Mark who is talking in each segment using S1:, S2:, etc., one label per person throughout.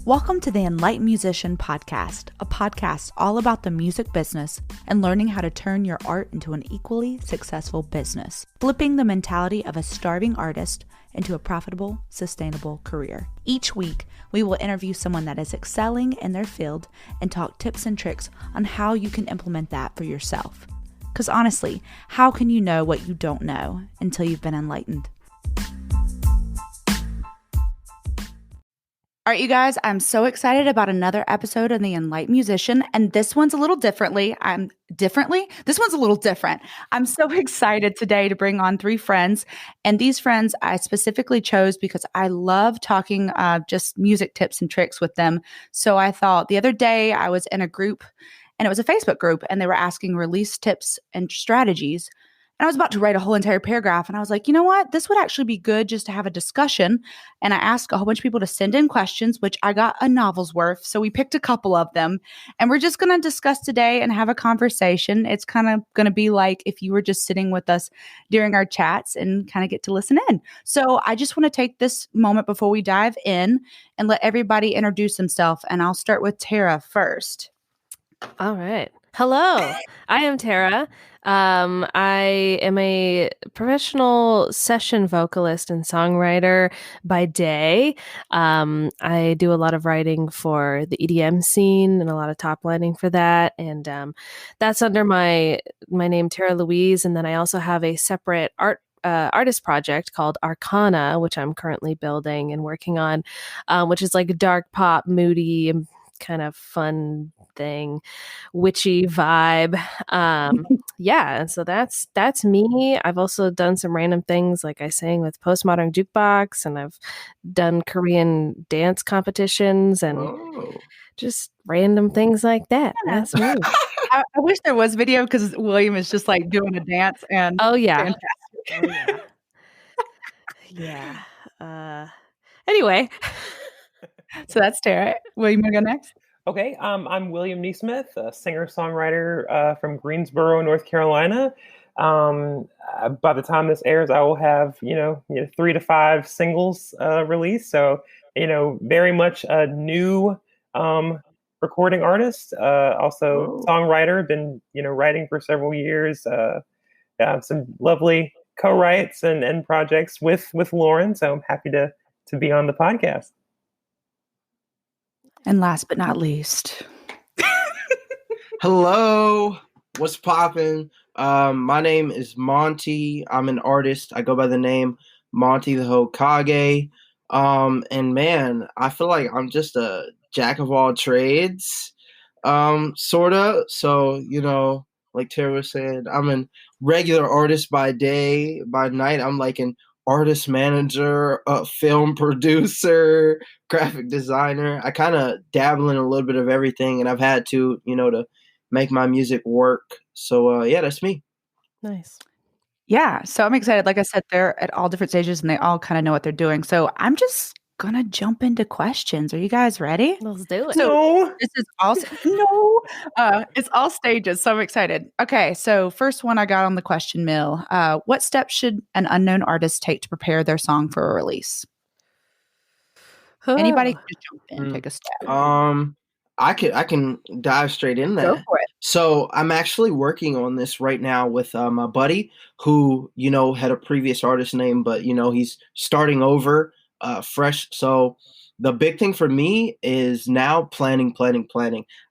S1: Welcome to the Enlightened Musician Podcast, a podcast all about the music business and learning how to turn your art into an equally successful business, flipping the mentality of a starving artist into a profitable, sustainable career. Each week, we will interview someone that is excelling in their field and talk tips and tricks on how you can implement that for yourself. Because honestly, how can you know what you don't know until you've been enlightened? All right, you guys, I'm so excited about another episode of The Enlightened Musician, and this one's a little different. I'm so excited today to bring on three friends, and these friends I specifically chose because I love talking just music tips and tricks with them. So I thought the other day I was in a group, and it was a Facebook group, and they were asking release tips and strategies. And I was about to write a whole entire paragraph. And I was like, you know what? This would actually be good just to have a discussion. And I asked a whole bunch of people to send in questions, which I got a novel's worth. So we picked a couple of them. And we're just going to discuss today and have a conversation. It's kind of going to be like if you were just sitting with us during our chats and kind of get to listen in. So I just want to take this moment before we dive in and let everybody introduce themselves. And I'll start with Tara first.
S2: All right. Hello, I am Tara. I am a professional session vocalist and songwriter by day. I do a lot of writing for the EDM scene and a lot of top lining for that. And that's under my name, Tara Louise. And then I also have a separate artist project called Arcana, which I'm currently building and working on, which is like a dark pop, moody, and kind of fun thing, witchy vibe. Yeah, and so that's me. I've also done some random things, like I sang with Postmodern Jukebox, and I've done Korean dance competitions and just random things like that. That's me.
S1: I wish there was video because William is just like doing a dance and
S2: fantastic.
S1: Oh
S2: yeah. Yeah. Anyway.
S1: So that's Tara. William, you want to go next?
S3: Okay, I'm William Nesmith, a singer-songwriter from Greensboro, North Carolina. By the time this airs, I will have 3 to 5 singles released. So very much a new recording artist, also songwriter. Been writing for several years. Some lovely co-writes and projects with Lauren. So I'm happy to be on the podcast.
S1: And last but not least.
S4: Hello, what's poppin'? My name is Monty. I'm an artist. I go by the name MontytheHokage. And man, I feel like I'm just a jack of all trades, sorta. So, like Tara was saying, I'm a regular artist by day. By night, I'm like an artist manager, a film producer, graphic designer. I kind of dabble in a little bit of everything, and I've had to, to make my music work. So, yeah, that's me.
S2: Nice.
S1: Yeah. So I'm excited. Like I said, they're at all different stages and they all kind of know what they're doing. So I'm just going to jump into questions. Are you guys ready?
S2: Let's do it.
S1: So this is also, it's all stages. So I'm excited. Okay. So first one I got on the question mill. What steps should an unknown artist take to prepare their song for a release? Anybody can just jump in, take a step.
S4: I can dive straight in there.
S1: Go for it.
S4: So I'm actually working on this right now with my buddy who, had a previous artist name, but, he's starting over fresh. So the big thing for me is now planning.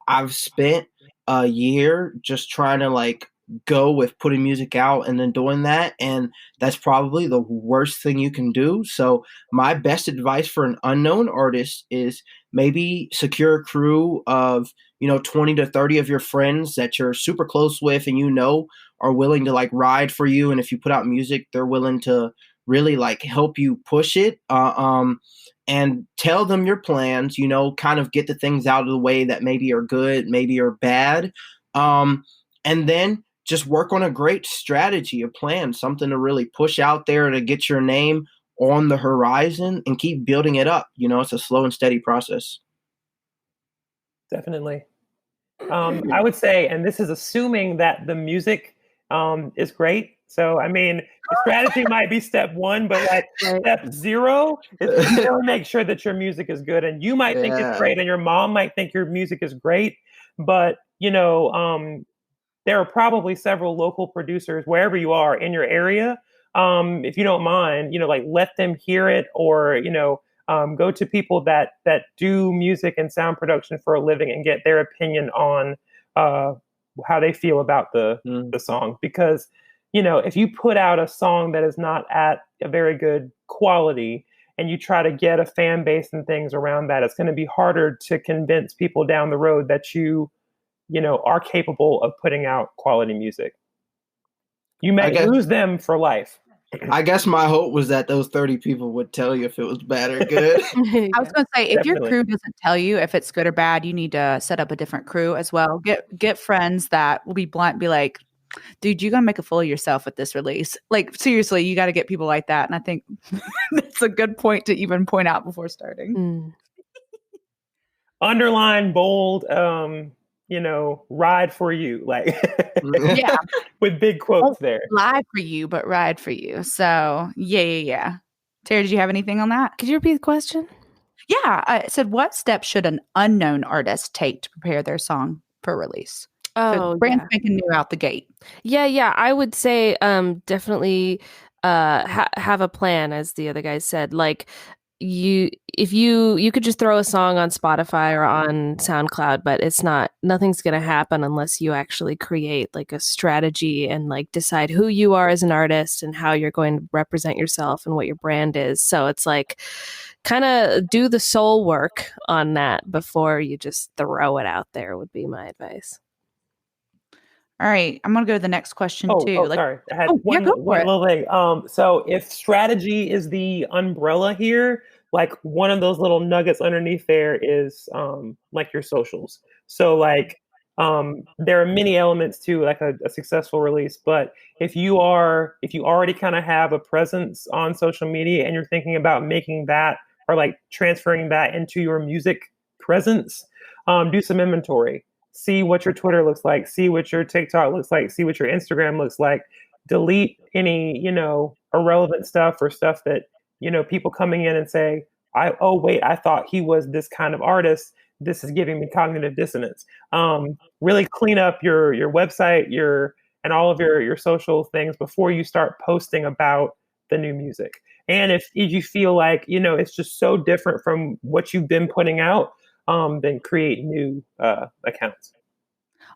S4: I've spent a year just trying to go with putting music out and then doing that. And that's probably the worst thing you can do. So my best advice for an unknown artist is maybe secure a crew of, 20 to 30 of your friends that you're super close with and are willing to ride for you. And if you put out music, they're willing to really help you push it. And tell them your plans, kind of get the things out of the way that maybe are good, maybe are bad. And then just work on a great strategy, a plan, something to really push out there to get your name on the horizon and keep building it up. It's a slow and steady process.
S3: Definitely. I would say, and this is assuming that the music is great. So, I mean, the strategy might be step one, but like step 0 is to really make sure that your music is good. And you might think it's great, and your mom might think your music is great, but there are probably several local producers wherever you are in your area. If you don't mind, like let them hear it, or go to people that do music and sound production for a living and get their opinion on how they feel about the song. Because if you put out a song that is not at a very good quality and you try to get a fan base and things around that, it's going to be harder to convince people down the road that you are capable of putting out quality music. You may lose them for life.
S4: I guess my hope was that those 30 people would tell you if it was bad or good.
S1: I was going to say, if your crew doesn't tell you if it's good or bad, you need to set up a different crew as well. Get friends that will be blunt, be like, dude, you're going to make a fool of yourself with this release. Like, seriously, you got to get people like that. And I think that's a good point to even point out before starting.
S3: Underline, bold, ride for you, like
S1: yeah,
S3: with big quotes there.
S1: Lie for you, but ride for you. So yeah. Tara, did you have anything on that?
S2: Could you repeat the question?
S1: Yeah, I said, what steps should an unknown artist take to prepare their song for release? So brand spanking new out the gate.
S2: Yeah. I would say definitely have a plan, as the other guys said. Like, if you could just throw a song on Spotify or on SoundCloud, but nothing's going to happen unless you actually create like a strategy and like decide who you are as an artist and how you're going to represent yourself and what your brand is. So it's like kind of do the soul work on that before you just throw it out there, would be my advice.
S1: All right, I'm going to go to the next question too.
S3: Sorry. I had one little thing. So if strategy is the umbrella here, like one of those little nuggets underneath there is like your socials. So like there are many elements to like a successful release, but if you already kind of have a presence on social media and you're thinking about making that or like transferring that into your music presence, do some inventory. See what your Twitter looks like, see what your TikTok looks like, see what your Instagram looks like. Delete any, irrelevant stuff or stuff that, people coming in and say, I thought he was this kind of artist. This is giving me cognitive dissonance. Really clean up your website, and all of your social things before you start posting about the new music. And if you feel like, it's just so different from what you've been putting out, then create new accounts.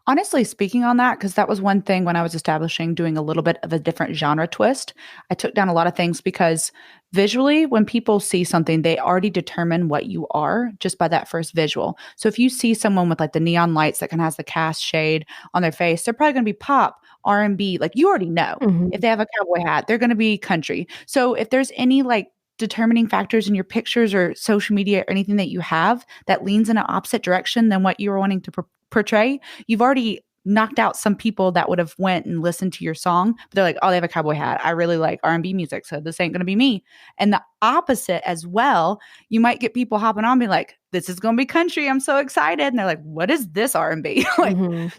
S1: Honestly speaking on that, because that was one thing when I was establishing doing a little bit of a different genre twist, I took down a lot of things because visually, when people see something, they already determine what you are just by that first visual. So if you see someone with like the neon lights that kind of has the cast shade on their face, they're probably going to be pop, R&B, like you already know. Mm-hmm. If they have a cowboy hat, they're going to be country. So if there's any like determining factors in your pictures or social media or anything that you have that leans in an opposite direction than what you were wanting to portray, you've already knocked out some people that would have went and listened to your song, but they're like, oh, they have a cowboy hat. I really like R&B music, so this ain't going to be me. And the opposite as well, you might get people hopping on being like, this is going to be country. I'm so excited. And they're like, what is this R&B?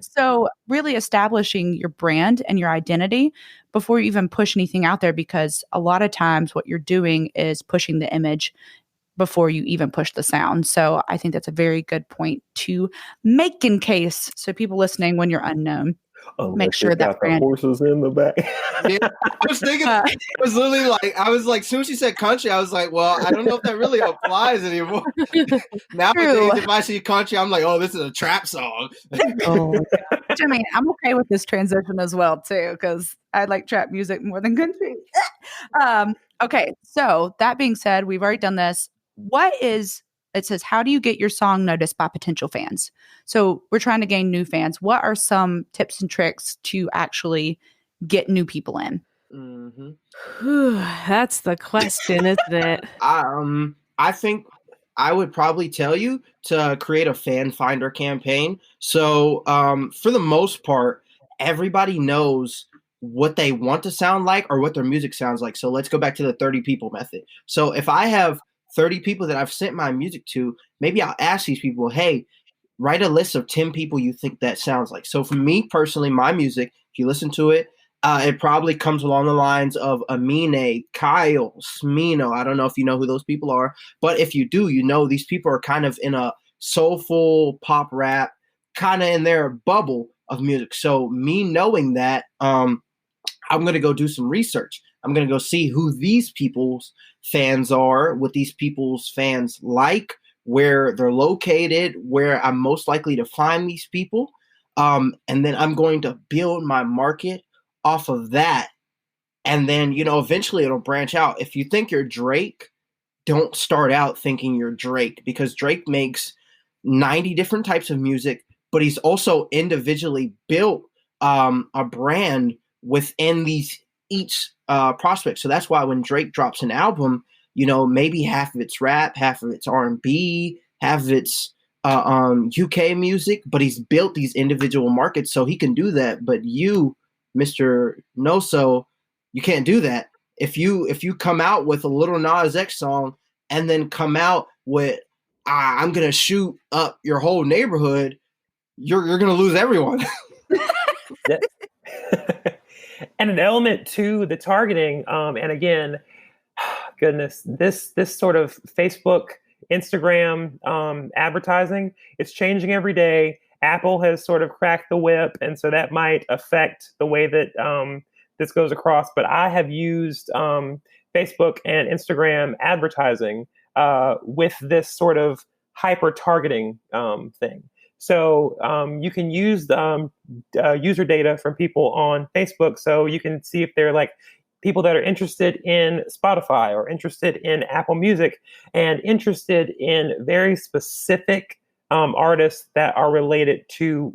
S1: So really establishing your brand and your identity before you even push anything out there, because a lot of times what you're doing is pushing the image before you even push the sound. So I think that's a very good point to make in case. So people listening, when you're unknown, make sure that brand
S3: horses in the back.
S4: Yeah, I was thinking, I was like, as soon as she said country, I was like, well, I don't know if that really applies anymore. Nowadays, if I see country, I'm like, oh, this is a trap song.
S1: I mean, I'm okay with this transition as well too, because I like trap music more than country. Okay, so that being said, we've already done this. It says, how do you get your song noticed by potential fans? So we're trying to gain new fans. What are some tips and tricks to actually get new people in?
S2: Mm-hmm. That's the question, isn't it?
S4: I think I would probably tell you to create a fan finder campaign. So for the most part, everybody knows what they want to sound like or what their music sounds like. So let's go back to the 30 people method. So if I have 30 people that I've sent my music to, maybe I'll ask these people, hey, write a list of 10 people you think that sounds like. So for me personally, my music, if you listen to it, It probably comes along the lines of Amine, Kyle, Smino. I don't know if you know who those people are, but if you do, you know these people are kind of in a soulful pop rap, kind of in their bubble of music. So me knowing that, I'm gonna go do some research. I'm gonna go see who these people's fans are, what these people's fans like, where they're located, where I'm most likely to find these people. And then I'm going to build my market off of that. And then, eventually it'll branch out. If you think you're Drake, don't start out thinking you're Drake, because Drake makes 90 different types of music, but he's also individually built a brand within each prospect. So that's why when Drake drops an album, maybe half of it's rap, half of it's R&B, half of it's UK music, but he's built these individual markets so he can do that. But you, Mr. Noso, you can't do that. If you come out with a Little Nas X song and then come out with I'm gonna shoot up your whole neighborhood, you're gonna lose everyone.
S3: And an element to the targeting, and again, goodness, this sort of Facebook, Instagram advertising, it's changing every day. Apple has sort of cracked the whip, and so that might affect the way that this goes across. But I have used Facebook and Instagram advertising with this sort of hyper targeting thing. So you can use user data from people on Facebook, so you can see if they're like people that are interested in Spotify or interested in Apple Music and interested in very specific artists that are related to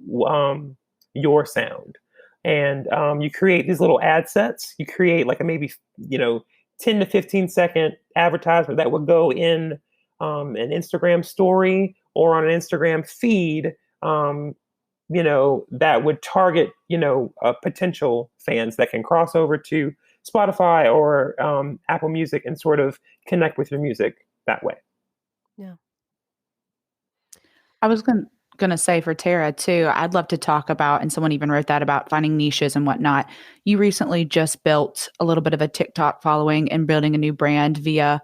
S3: your sound. And you create these little ad sets. You create like a maybe 10 to 15 second advertisement that would go in an Instagram story or on an Instagram feed, that would target, potential fans that can cross over to Spotify or Apple Music and sort of connect with your music that way.
S2: Yeah.
S1: I was going to say for Tara too, I'd love to talk about, and someone even wrote that about finding niches and whatnot. You recently just built a little bit of a TikTok following and building a new brand via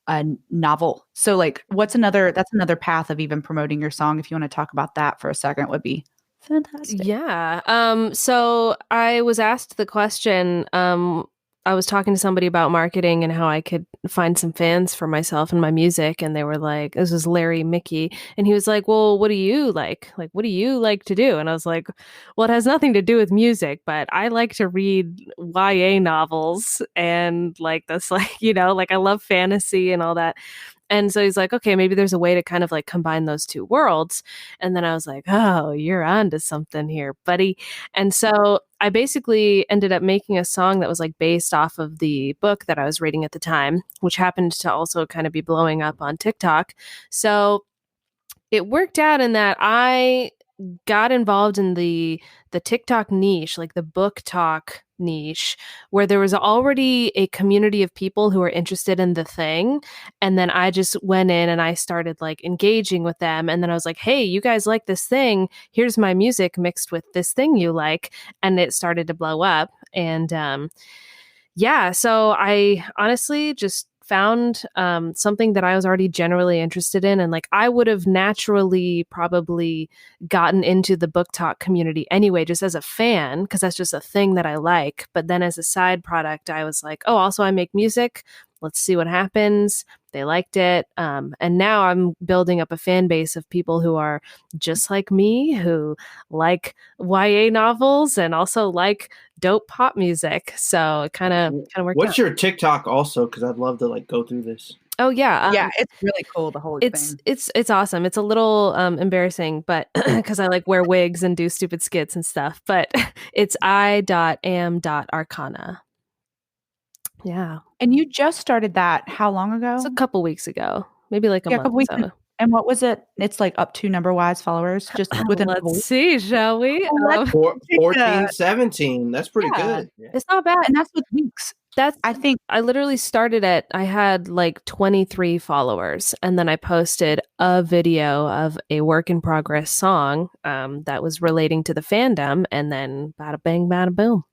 S1: a novel. So like that's another path of even promoting your song. If you want to talk about that for a second, would be fantastic.
S2: Yeah. So I was asked the question, I was talking to somebody about marketing and how I could find some fans for myself and my music. And they were like, this was Larry Mickey. And he was like, well, what do you like? Like, what do you like to do? And I was like, well, it has nothing to do with music, but I like to read YA novels. And like, that's like, like I love fantasy and all that. And so he's like, okay, maybe there's a way to kind of like combine those two worlds. And then I was like, oh, you're onto something here, buddy. And so I basically ended up making a song that was like based off of the book that I was reading at the time, which happened to also kind of be blowing up on TikTok. So it worked out in that I got involved in the TikTok niche, like the book talk niche, where there was already a community of people who were interested in the thing. And then I just went in and I started like engaging with them. And then I was like, hey, you guys like this thing. Here's my music mixed with this thing you like. And it started to blow up. And so I honestly just found something that I was already generally interested in. And like I would have naturally probably gotten into the book talk community anyway, just as a fan, because that's just a thing that I like. But then as a side product, I was like, oh, also I make music. Let's see what happens. They liked it. And now I'm building up a fan base of people who are just like me, who like YA novels and also like dope pop music. So it kind of worked
S4: What's
S2: out.
S4: your TikTok also? Because I'd love to like go through this.
S2: Oh yeah.
S1: Yeah, it's really cool, the whole thing.
S2: It's awesome. It's a little embarrassing, but because I like wear wigs and do stupid skits and stuff, but it's I.am.arcana. Yeah.
S1: And you just started that how long ago?
S2: It's a couple weeks ago, maybe like a month.
S1: Couple weeks.
S2: So.
S1: And what was it? It's like up to number-wise followers just within a
S2: Let's see, shall we?
S4: 14, 17. That's pretty good.
S2: Yeah. It's not bad.
S1: And that's with weeks. I think
S2: I literally started I had like 23 followers, and then I posted a video of a work in progress song that was relating to the fandom, and then bada bang, bada boom.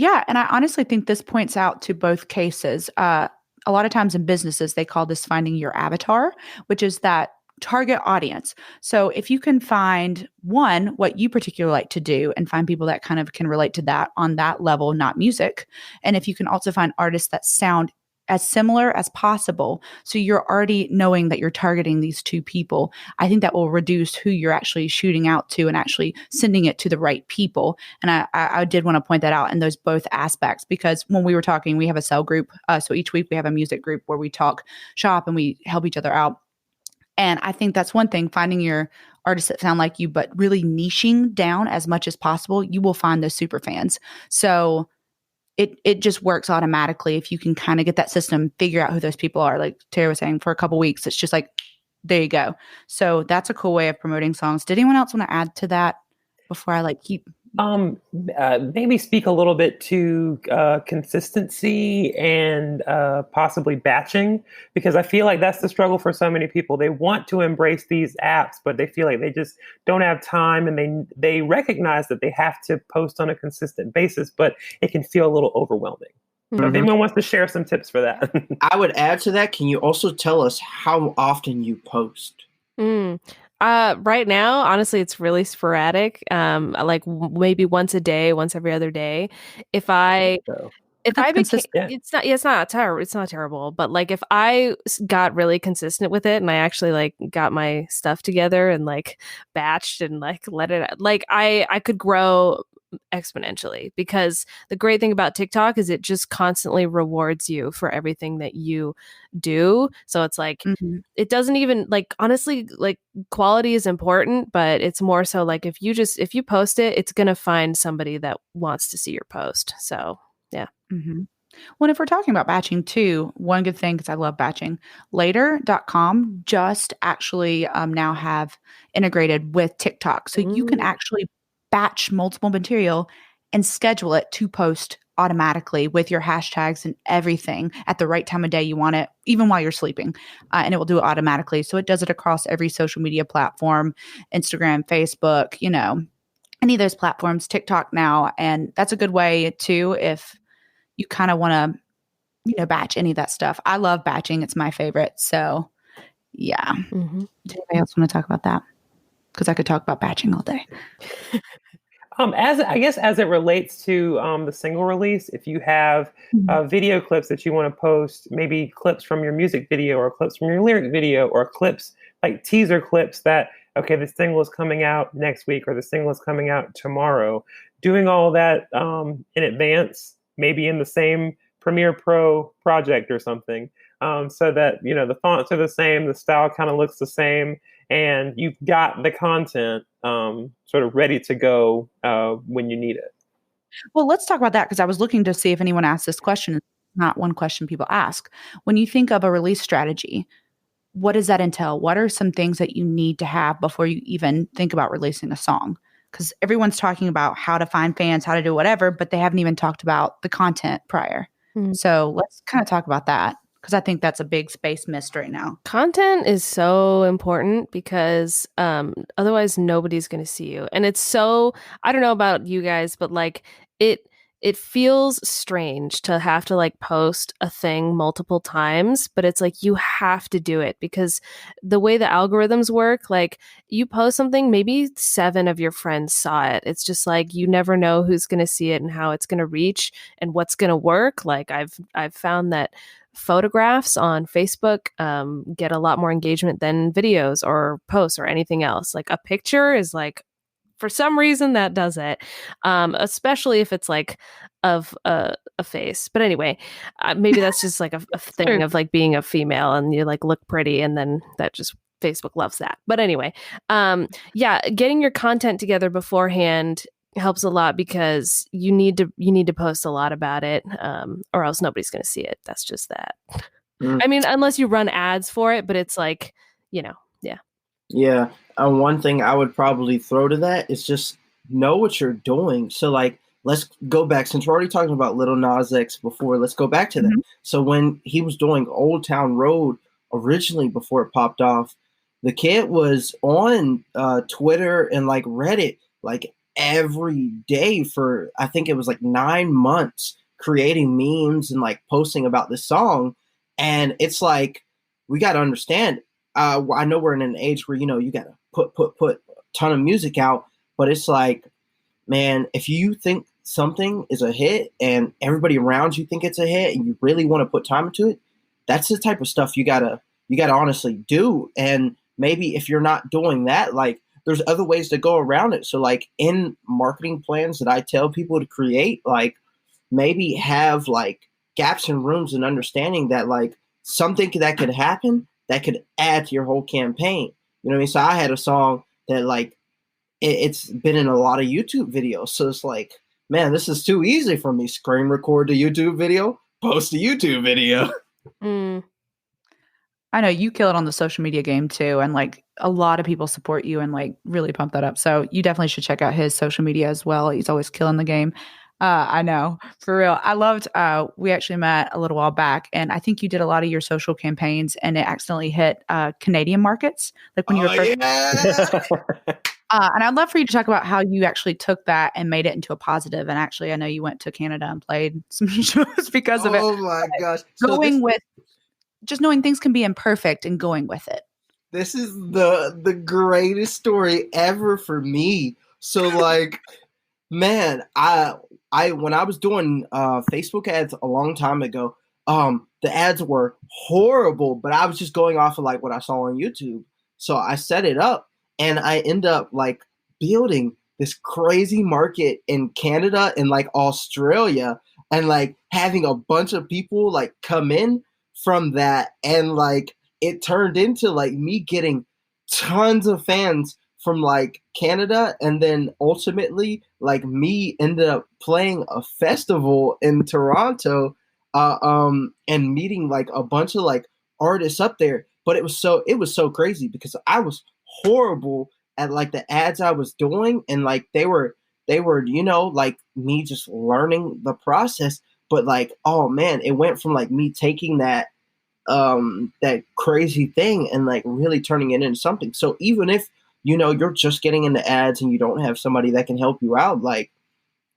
S1: Yeah, and I honestly think this points out to both cases. A lot of times in businesses, they call this finding your avatar, which is that target audience. So if you can find one, what you particularly like to do and find people that kind of can relate to that on that level, not music. And if you can also find artists that sound as similar as possible. So you're already knowing that you're targeting these two people. I think that will reduce who you're actually shooting out to and actually sending it to the right people. And I did want to point that out in those both aspects, because when we were talking, we have a cell group. So each week we have a music group where we talk shop and we help each other out. And I think that's one thing, finding your artists that sound like you, but really niching down as much as possible, you will find those super fans. So it just works automatically if you can kind of get that system, figure out who those people are. Like Tara was saying, for a couple weeks, it's just like, there you go. So that's a cool way of promoting songs. Did anyone else want to add to that before I keep?
S3: Maybe speak a little bit to consistency and possibly batching, because I feel like that's the struggle for so many people. They want to embrace these apps, but they feel like they just don't have time, and they recognize that they have to post on a consistent basis, but it can feel a little overwhelming. So if anyone wants to share some tips for that.
S4: I would add to that. Can you also tell us how often you post?
S2: Right now, honestly, it's really sporadic. Maybe once a day, once every other day. If I became, it's not terrible, but like if I got really consistent with it and I actually got my stuff together and batched and let it, I could grow exponentially, because the great thing about TikTok is it just constantly rewards you for everything that you do. So it's it doesn't even honestly, quality is important, but it's more so if you post it, it's going to find somebody that wants to see your post. So yeah.
S1: Well, if we're talking about batching too, one good thing, because I love batching, later.com just actually now have integrated with TikTok. So you can actually batch multiple material and schedule it to post automatically with your hashtags and everything at the right time of day you want it, even while you're sleeping. And it will do it automatically. So it does it across every social media platform, Instagram, Facebook, any of those platforms, TikTok now. And that's a good way too, if you kind of want to, batch any of that stuff. I love batching. It's my favorite. So yeah. Does anybody else want to talk about that? Because I could talk about batching all day.
S3: As it relates to the single release, if you have video clips that you want to post, maybe clips from your music video or clips from your lyric video or clips like teaser clips that, okay, the single is coming out next week or the single is coming out tomorrow, doing all that in advance, maybe in the same Premiere Pro project or something, so that, the fonts are the same, the style kind of looks the same, and you've got the content sort of ready to go when you need it.
S1: Well, let's talk about that, because I was looking to see if anyone asked this question. It's not one question people ask. When you think of a release strategy, what does that entail? What are some things that you need to have before you even think about releasing a song? Because everyone's talking about how to find fans, how to do whatever, but they haven't even talked about the content prior. So let's kind of talk about that, because I think that's a big space missed right now.
S2: Content is so important, because otherwise nobody's going to see you. And it's so, I don't know about you guys, but it feels strange to have to post a thing multiple times, but it's you have to do it, because the way the algorithms work, you post something, maybe 7 of your friends saw it. It's just you never know who's going to see it and how it's going to reach and what's going to work. I've found that photographs on Facebook get a lot more engagement than videos or posts or anything else. A picture is for some reason that does it, especially if it's of a face. But anyway, maybe that's just a thing of being a female and you look pretty, and then that just Facebook loves that. But anyway, getting your content together beforehand helps a lot, because you need to post a lot about it, or else nobody's going to see it. That's just that. I mean, unless you run ads for it, but it's
S4: Yeah. One thing I would probably throw to that is just know what you're doing. So let's go back, since we're already talking about Little Nas X before, let's go back to that. So when he was doing Old Town Road originally, before it popped off, the kid was on Twitter and Reddit, every day for, I think it was like 9 months, creating memes and like posting about this song. And it's like, we got to understand, I know we're in an age where, you got to put a ton of music out, but it's like, man, if you think something is a hit and everybody around you think it's a hit and you really want to put time into it, that's the type of stuff you gotta honestly do. And maybe if you're not doing that, like, there's other ways to go around it. So like in marketing plans that I tell people to create, like maybe have like gaps and rooms and understanding that like something that could happen that could add to your whole campaign. You know what I mean? So I had a song that like it's been in a lot of YouTube videos. So it's like, man, this is too easy for me. Screen record a YouTube video, post a YouTube video.
S1: I know you kill it on the social media game too. And like a lot of people support you and like really pump that up. So you definitely should check out his social media as well. He's always killing the game. I know, for real. I loved, we actually met a little while back and I think you did a lot of your social campaigns and it accidentally hit Canadian markets. Like when you were first.
S4: Yeah.
S1: And I'd love for you to talk about how you actually took that and made it into a positive. And actually, I know you went to Canada and played some shows because of it.
S4: Oh my gosh.
S1: Just knowing things can be imperfect and going with it.
S4: This is the greatest story ever for me. So like, man, I when I was doing Facebook ads a long time ago, the ads were horrible, but I was just going off of like what I saw on YouTube. So I set it up and I end up like building this crazy market in Canada and like Australia and like having a bunch of people like come in from that. And like, it turned into like me getting tons of fans from like Canada. And then ultimately like me ended up playing a festival in Toronto, and meeting like a bunch of like artists up there. But it was so crazy because I was horrible at like the ads I was doing. And like, they were, like me just learning the process. But like, oh man, it went from like me taking that crazy thing and like really turning it into something. So even if, you're just getting into ads and you don't have somebody that can help you out, like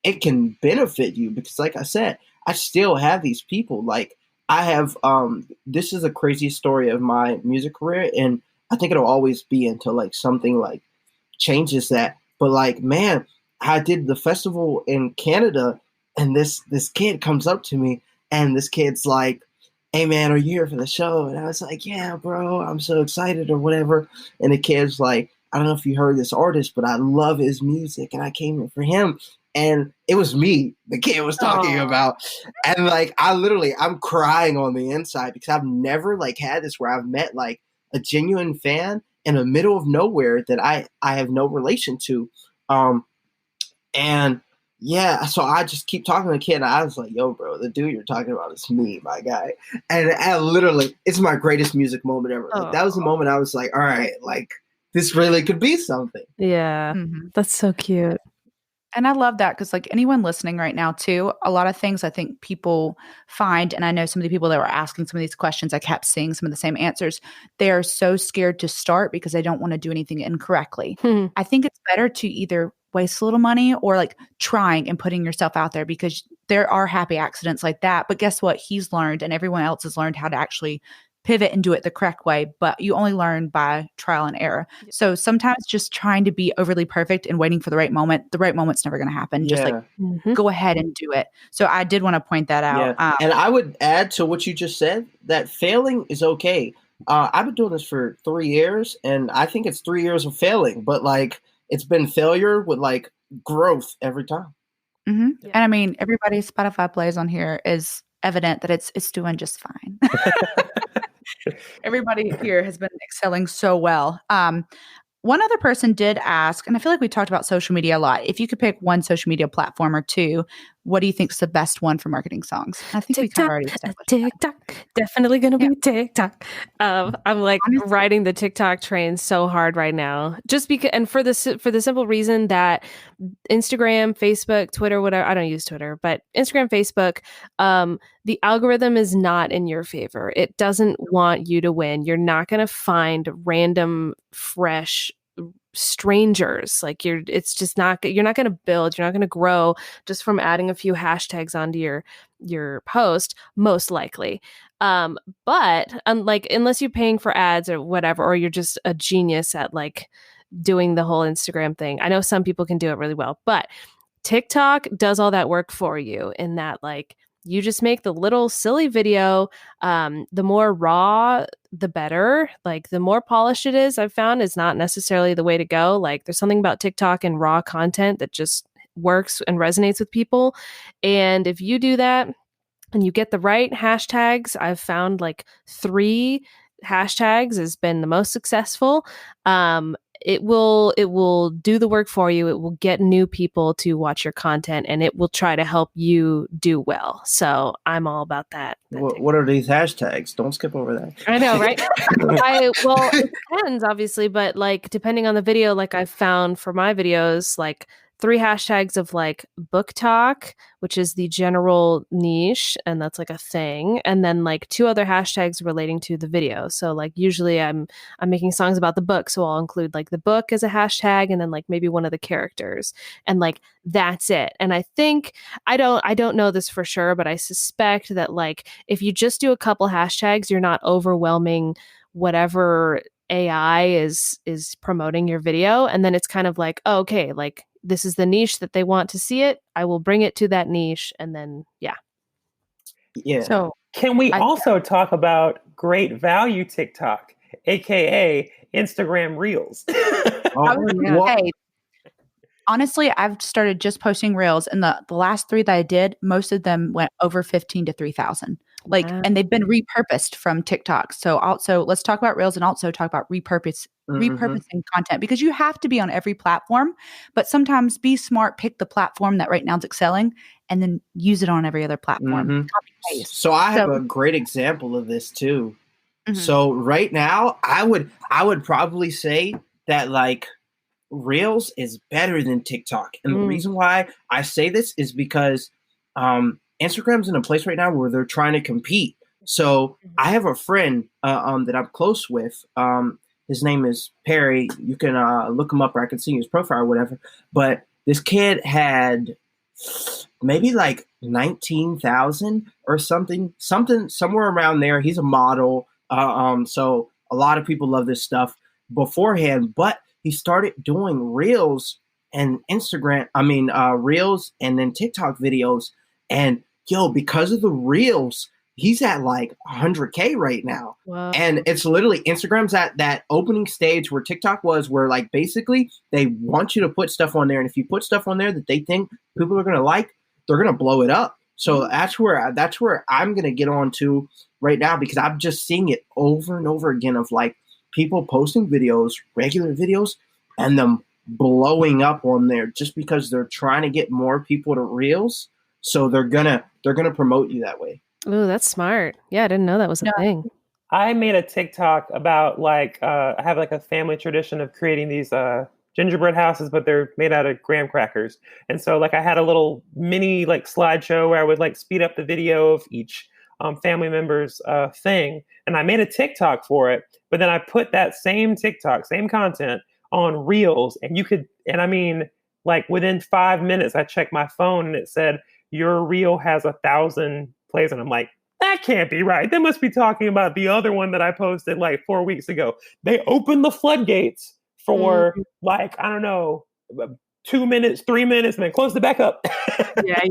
S4: it can benefit you because like I said, I still have these people. Like I have, this is a crazy story of my music career. And I think it'll always be until like something like changes that. But like, man, I did the festival in Canada and this kid comes up to me and this kid's like, hey man, are you here for the show? And I was like, yeah, bro, I'm so excited or whatever. And the kid's like, I don't know if you heard this artist, but I love his music and I came here for him. And it was me the kid was talking about. And like, I'm crying on the inside because I've never like had this where I've met like a genuine fan in the middle of nowhere that I have no relation to. And yeah, so I just keep talking to the kid. And I was like, yo, bro, the dude you're talking about is me, my guy. And I literally, it's my greatest music moment ever. Like, that was the moment I was like, all right, like this really could be something.
S2: Yeah, that's so cute.
S1: And I love that because like anyone listening right now too, a lot of things I think people find, and I know some of the people that were asking some of these questions, I kept seeing some of the same answers. They are so scared to start because they don't want to do anything incorrectly. I think it's better to either waste a little money or like trying and putting yourself out there because there are happy accidents like that. But guess what? He's learned and everyone else has learned how to actually pivot and do it the correct way, but you only learn by trial and error. So sometimes just trying to be overly perfect and waiting for the right moment's never going to happen. Just like go ahead and do it. So I did want to point that out.
S4: Yeah. And I would add to what you just said that failing is okay. I've been doing this for 3 years and I think it's 3 years of failing, but like it's been failure with like growth every time.
S1: Yeah. And I mean, everybody's Spotify plays on here is evident that it's doing just fine. Everybody here has been excelling so well. One other person did ask, and I feel like we talked about social media a lot. If you could pick one social media platform or two, what do you think is the best one for marketing songs? I think we kind of already established
S2: TikTok. Definitely going to be TikTok. I'm like riding the TikTok train so hard right now, just because, and for the simple reason that Instagram, Facebook, Twitter, whatever. I don't use Twitter, but Instagram, Facebook, the algorithm is not in your favor. It doesn't want you to win. You're not going to find random, fresh strangers. Like it's just not, you're not going to build, you're not going to grow just from adding a few hashtags onto your post, most likely. But like, unless you're paying for ads or whatever, or you're just a genius at like doing the whole Instagram thing. I know some people can do it really well, but TikTok does all that work for you in that, like, you just make the little silly video. The more raw, the better. Like, the more polished it is, I've found, is not necessarily the way to go. Like, there's something about TikTok and raw content that just works and resonates with people. And if you do that and you get the right hashtags, I've found like 3 hashtags has been the most successful. It will do the work for you. It will get new people to watch your content, and it will try to help you do well. So I'm all about that.
S4: What are these hashtags? Don't skip over that.
S2: I know, right? Well, it depends, obviously, but like, depending on the video, like I've found for my videos, like 3 hashtags of like book talk, which is the general niche, and that's like a thing, and then like 2 other hashtags relating to the video. So like, usually I'm making songs about the book, so I'll include like the book as a hashtag, and then like maybe one of the characters, and like that's it. And I think I don't know this for sure, but I suspect that like, if you just do a couple hashtags, you're not overwhelming whatever AI is promoting your video, and then it's kind of like, oh, okay, like, this is the niche that they want to see it. I will bring it to that niche. And then, yeah.
S1: So
S3: can we also talk about great value TikTok, AKA Instagram Reels?
S1: Honestly, I've started just posting Reels, and the last 3 that I did, most of them went over 15 to 3,000. Like, and they've been repurposed from TikTok. So also, let's talk about Reels and also talk about repurposing content, because you have to be on every platform, but sometimes be smart, pick the platform that right now is excelling, and then use it on every other platform.
S4: So I have a great example of this too. So right now, I would probably say that like Reels is better than TikTok. And the reason why I say this is because Instagram's in a place right now where they're trying to compete. So I have a friend that I'm close with. His name is Perry. You can look him up, or I can see his profile or whatever. But this kid had maybe like 19,000 or something, somewhere around there. He's a model. So a lot of people love this stuff beforehand, but he started doing Reels and Reels and then TikTok videos. And because of the Reels, he's at like 100K right now. Wow. And it's literally Instagram's at that opening stage where TikTok was, where like basically they want you to put stuff on there. And if you put stuff on there that they think people are going to like, they're going to blow it up. So that's where I'm going to get on to right now, because I'm just seeing it over and over again of like people posting videos, regular videos, and them blowing up on there just because they're trying to get more people to Reels. So they're gonna promote you that way.
S2: Oh, that's smart. Yeah, I didn't know that was a thing.
S3: I made a TikTok about like I have like a family tradition of creating these gingerbread houses, but they're made out of graham crackers. And so like I had a little mini like slideshow where I would like speed up the video of each family member's thing. And I made a TikTok for it, but then I put that same TikTok, same content on Reels, and I mean, like within 5 minutes, I checked my phone and it said, your Reel has 1,000 plays. And I'm like, that can't be right. They must be talking about the other one that I posted like 4 weeks ago. They opened the floodgates for like, I don't know, 2 minutes, 3 minutes, and then closed it back up.
S2: Yeah.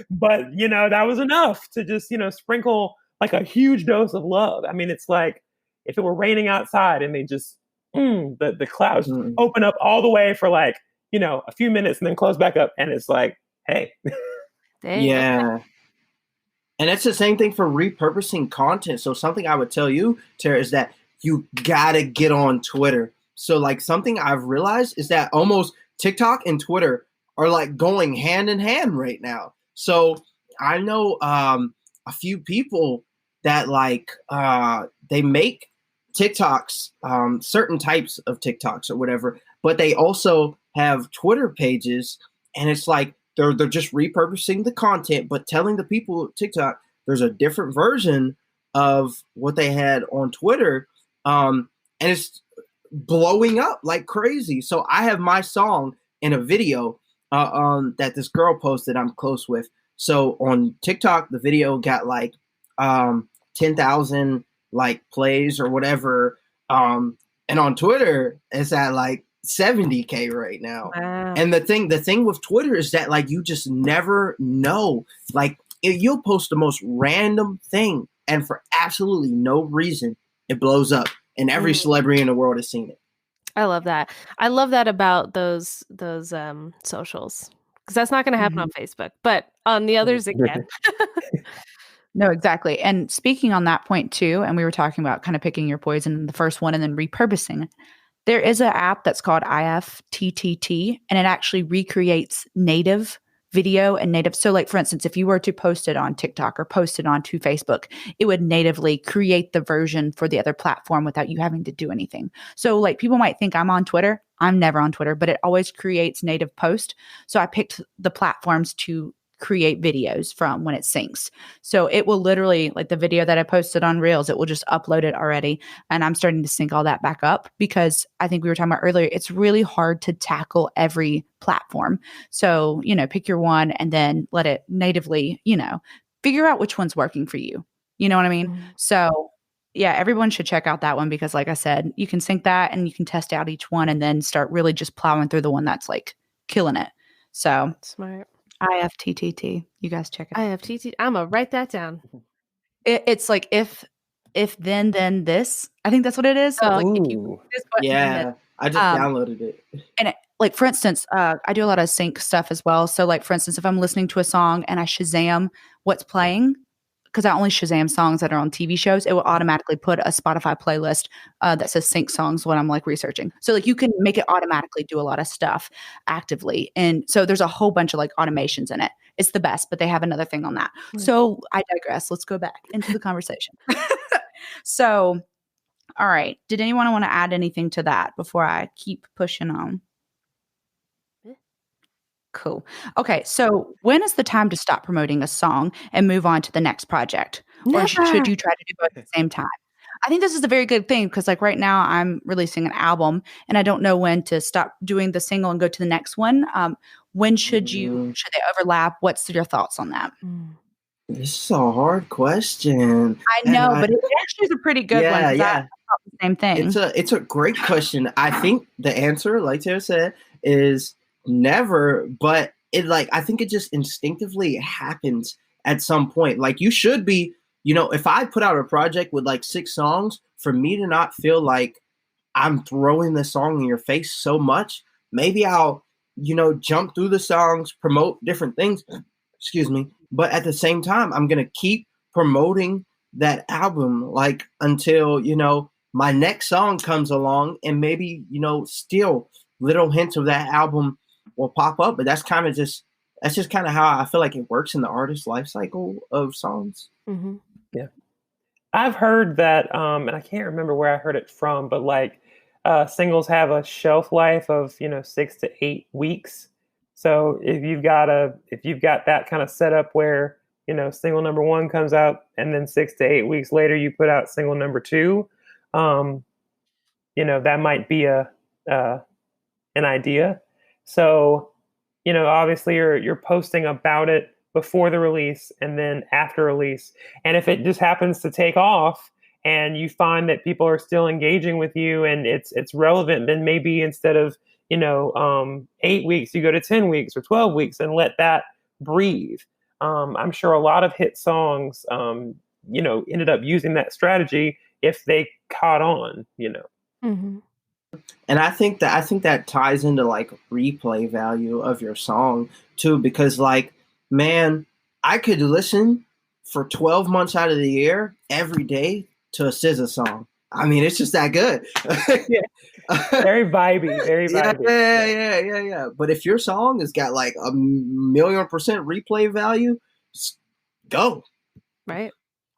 S3: But, that was enough to just, sprinkle like a huge dose of love. I mean, it's like if it were raining outside and they just, the clouds open up all the way for like, a few minutes and then close back up. And it's like, hey.
S2: Dang.
S4: Yeah. And it's the same thing for repurposing content. So something I would tell you, Tara, is that you gotta get on Twitter. So like something I've realized is that almost TikTok and Twitter are like going hand in hand right now. So I know a few people that like they make TikToks, certain types of TikToks or whatever, but they also have Twitter pages, and it's like they're just repurposing the content, but telling the people TikTok there's a different version of what they had on Twitter. And it's blowing up like crazy. So I have my song in a video that this girl posted I'm close with. So on TikTok, the video got like 10,000 like plays or whatever. And on Twitter, it's at like 70K right now.
S2: Wow.
S4: And the thing with Twitter is that like you just never know. Like you'll post the most random thing, and for absolutely no reason, it blows up, and every celebrity in the world has seen it.
S2: I love that. I love that about those socials, because that's not going to happen on Facebook, but on the others it can.
S1: No, exactly. And speaking on that point too, and we were talking about kind of picking your poison in the first one and then repurposing. There is an app that's called IFTTT, and it actually recreates native video and native. So like, for instance, if you were to post it on TikTok or post it onto Facebook, it would natively create the version for the other platform without you having to do anything. So like people might think I'm on Twitter. I'm never on Twitter, but it always creates native post. So I picked the platforms to create videos from when it syncs. So it will literally, like the video that I posted on Reels, it will just upload it already. And I'm starting to sync all that back up because I think we were talking about earlier, it's really hard to tackle every platform. So, pick your one and then let it natively, figure out which one's working for you. You know what I mean? Mm-hmm. So yeah, everyone should check out that one because like I said, you can sync that and you can test out each one and then start really just plowing through the one that's like killing it. So
S2: smart.
S1: IFTTT. You guys check it out.
S2: IFTTT. I'm going to write that down.
S1: It's like if then this. I think that's what it is. So like if you this button,
S4: yeah, I just downloaded it.
S1: And like for instance, I do a lot of sync stuff as well. So like for instance, if I'm listening to a song and I Shazam what's playing, because I only Shazam songs that are on TV shows, it will automatically put a Spotify playlist that says sync songs when I'm like researching. So like you can make it automatically do a lot of stuff actively. And so there's a whole bunch of like automations in it. It's the best, but they have another thing on that. Mm-hmm. So I digress. Let's go back into the conversation. So, all right. Did anyone want to add anything to that before I keep pushing on? Cool. Okay, so when is the time to stop promoting a song and move on to the next project? Or should you try to do both at the same time? I think this is a very good thing because like right now I'm releasing an album and I don't know when to stop doing the single and go to the next one. When should they overlap? What's your thoughts on that?
S4: This is a hard question.
S1: I know, but it actually is a pretty good one. Yeah. I thought the same thing.
S4: It's a great question. I think the answer, like Tara said, is never, but I think it just instinctively happens at some point. Like you should be, if I put out a project with like 6 songs, for me to not feel like I'm throwing the song in your face so much, maybe I'll, jump through the songs, promote different things, excuse me. But at the same time, I'm going to keep promoting that album, like until, my next song comes along and maybe, still little hints of that album will pop up, but that's just kind of how I feel like it works in the artist life cycle of songs.
S2: Mm-hmm.
S3: Yeah, I've heard that, and I can't remember where I heard it from, but like singles have a shelf life of 6 to 8 weeks. So if you've got that kind of setup where single number 1 comes out and then 6 to 8 weeks later you put out single number 2, that might be an idea. So, obviously you're posting about it before the release and then after release. And if it just happens to take off and you find that people are still engaging with you and it's relevant, then maybe instead of, 8 weeks, you go to 10 weeks or 12 weeks and let that breathe. I'm sure a lot of hit songs, ended up using that strategy if they caught on,
S2: Mm-hmm.
S4: And I think that ties into like replay value of your song too, because like, man, I could listen for 12 months out of the year every day to a SZA song. I mean, it's just that good.
S3: Yeah. Very vibey, very vibey.
S4: Yeah. But if your song has got like 1,000,000% replay value, go.
S2: Right.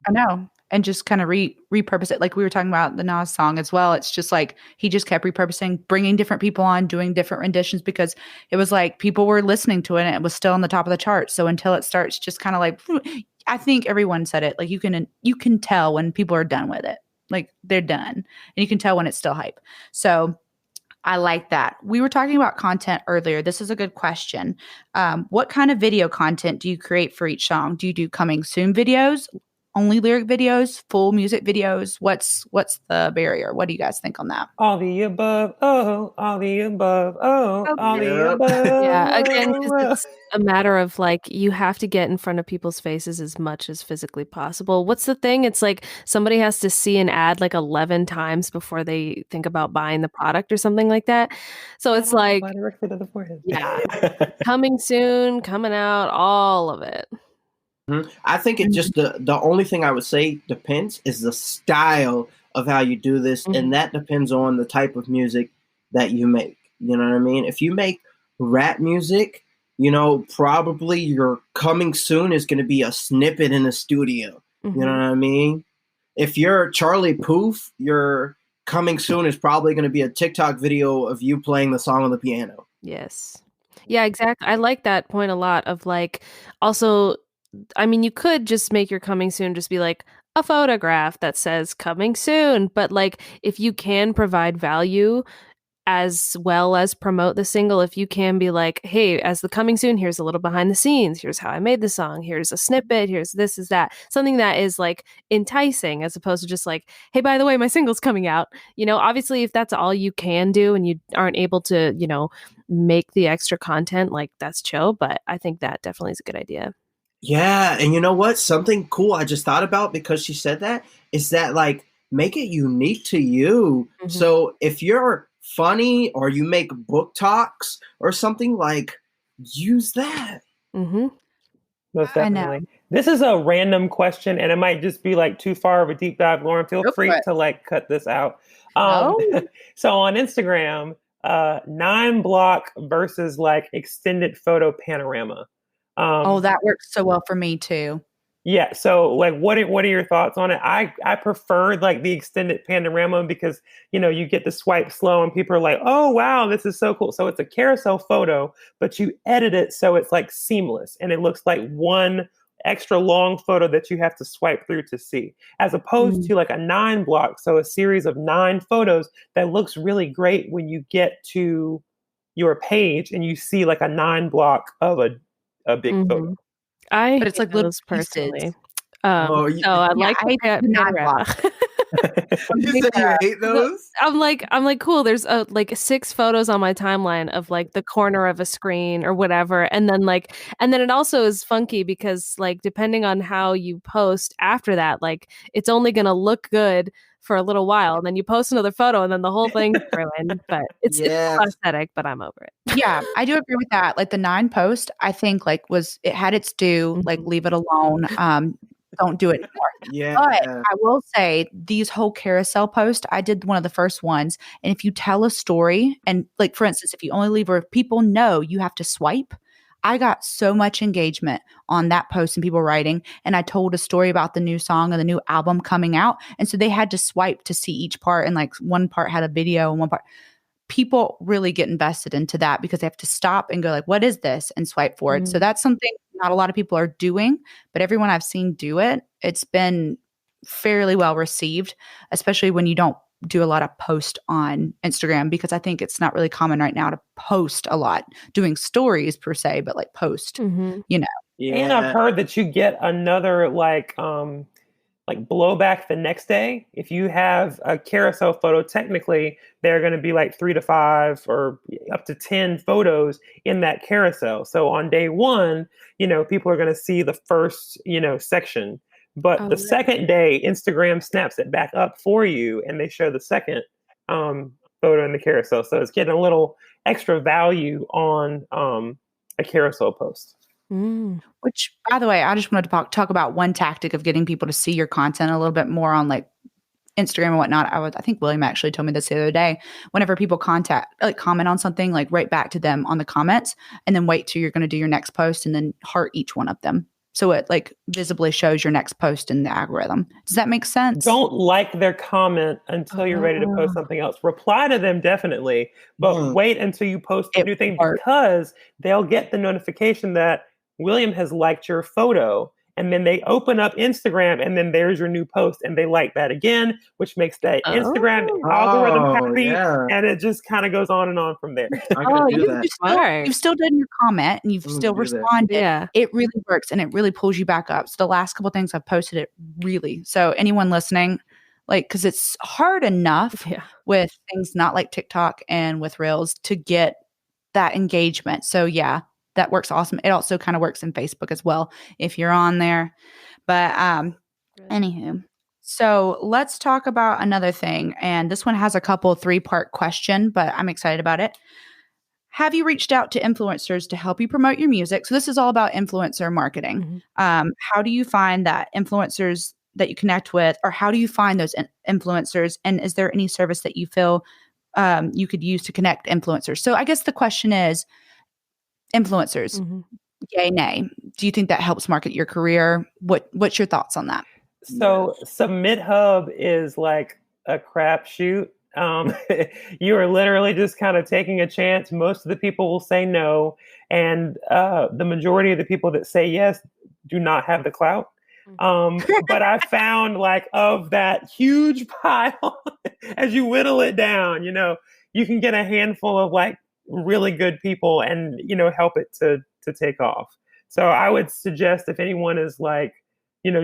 S1: I know. And just kind of repurpose it. Like we were talking about the Nas song as well. It's just like he just kept repurposing, bringing different people on, doing different renditions because it was like people were listening to it and it was still on the top of the chart. So until it starts just kind of like, I think everyone said it, like you can tell when people are done with it. like they're done. And you can tell when it's still hype. So I like that. We were talking about content earlier. This is a good question. What kind of video content do you create for each song? Do you do coming soon videos, only lyric videos, full music videos? What's the barrier? What do you guys think on that?
S3: All the above, oh, all the above, oh, all the
S4: Yep.
S3: above.
S2: Yeah, again, because it's a matter of like you have to get in front of people's faces as much as physically possible. What's the thing? It's like somebody has to see an ad like 11 times before they think about buying the product or something like that. So it's like,
S3: directly to the forehead.
S2: yeah, coming soon, coming out, all of it.
S4: I think it just the only thing I would say depends is the style of how you do this, and that depends on the type of music that you make. You know what I mean? If you make rap music, you know, probably your coming soon is going to be a snippet in the studio. You know what I mean? If you're Charlie Puth, your coming soon is probably going to be a TikTok video of you playing the song on the piano.
S2: Yes. Yeah, exactly. I like that point a lot of like, also, I mean, you could just make your coming soon just be like a photograph that says coming soon. But like, if you can provide value as well as promote the single, if you can be like, hey, as the coming soon, here's a little behind the scenes. Here's how I made the song. Here's a snippet. Here's this, is that. Something that is like enticing as opposed to just like, hey, by the way, my single's coming out. You know, obviously, if that's all you can do and you aren't able to, you know, make the extra content, like that's chill. But I think that definitely is a good idea.
S4: Yeah, and you know what? Something cool I just thought about because she said that is that like make it unique to you. So if you're funny or you make book talks or something, like use that.
S3: Most definitely. This is a random question and it might just be like too far of a deep dive. Lauren, feel free to like cut this out. So on Instagram, 9-block versus like extended photo panorama.
S1: That works so well for me too.
S3: Yeah. So like, what are your thoughts on it? I prefer like the extended panorama because, you know, you get the swipe slow and people are like, oh, wow, this is so cool. So it's a carousel photo, but you edit it so it's like seamless and it looks like one extra long photo that you have to swipe through to see, as opposed to like a 9-block. So a series of 9 photos that looks really great when you get to your page and you see like a 9-block of a big photo.
S1: But it's like little
S2: personally.
S1: pieces.
S2: I like the panorama.
S4: You said you hate those?
S2: I'm like, cool. There's like 6 photos on my timeline of like the corner of a screen or whatever, and then it also is funky because like depending on how you post after that, like it's only gonna look good for a little while, and then you post another photo, and then the whole thing's ruined. But it's aesthetic, but I'm over it.
S1: Yeah, I do agree with that. Like the 9 post, I think like it had its due. Like leave it alone. Don't do it anymore.
S4: Yeah.
S1: But I will say these whole carousel posts, I did one of the first ones. And if you tell a story, and like for instance, if you only leave where people know you have to swipe, I got so much engagement on that post and people writing. And I told a story about the new song and the new album coming out. And so they had to swipe to see each part. And like one part had a video and one part. People really get invested into that because they have to stop and go like, what is this? And swipe forward. So that's something not a lot of people are doing, but everyone I've seen do it. It's been fairly well received, especially when you don't do a lot of post on Instagram, because I think it's not really common right now to post a lot, doing stories per se, but like post, you know.
S4: Yeah.
S3: And I've heard that you get another like blowback the next day. If you have a carousel photo, technically there are going to be like 3 to 5 or up to 10 photos in that carousel. So on day 1, you know, people are going to see the first, you know, section. But the second day, Instagram snaps it back up for you and they show the second photo in the carousel. So it's getting a little extra value on a carousel post.
S1: Which, by the way, I just wanted to talk about one tactic of getting people to see your content a little bit more on like Instagram and whatnot. I think William actually told me this the other day. Whenever people comment on something, like write back to them on the comments and then wait till you're going to do your next post and then heart each one of them. So it like visibly shows your next post in the algorithm. Does that make sense?
S3: Don't like their comment until you're ready to post something else. Reply to them definitely, but wait until you post a new thing because they'll get the notification that William has liked your photo and then they open up Instagram, and then there's your new post, and they like that again, which makes that Instagram algorithm happy,
S4: yeah.
S3: and it just kind of goes on and on from there.
S4: I could do that.
S1: You've still done your comment and you've still responded.
S2: Yeah.
S1: It really works and it really pulls you back up. So the last couple of things I've posted it really. So anyone listening, like, because it's hard enough with things not like TikTok and with Reels to get that engagement. So yeah, that works awesome. It also kind of works in Facebook as well if you're on there. But anywho, so let's talk about another thing. And this one has a couple 3-part question, but I'm excited about it. Have you reached out to influencers to help you promote your music? So this is all about influencer marketing. How do you find that influencers that you connect with, or how do you find those influencers? And is there any service that you feel you could use to connect influencers? So I guess the question is, influencers, yay, nay. Do you think that helps market your career? What's your thoughts on that?
S3: So Submit Hub is like a crapshoot. You are literally just kind of taking a chance. Most of the people will say no, and the majority of the people that say yes do not have the clout. But I found, like, of that huge pile, as you whittle it down, you can get a handful of like really good people and, help it to take off. So I would suggest, if anyone is like,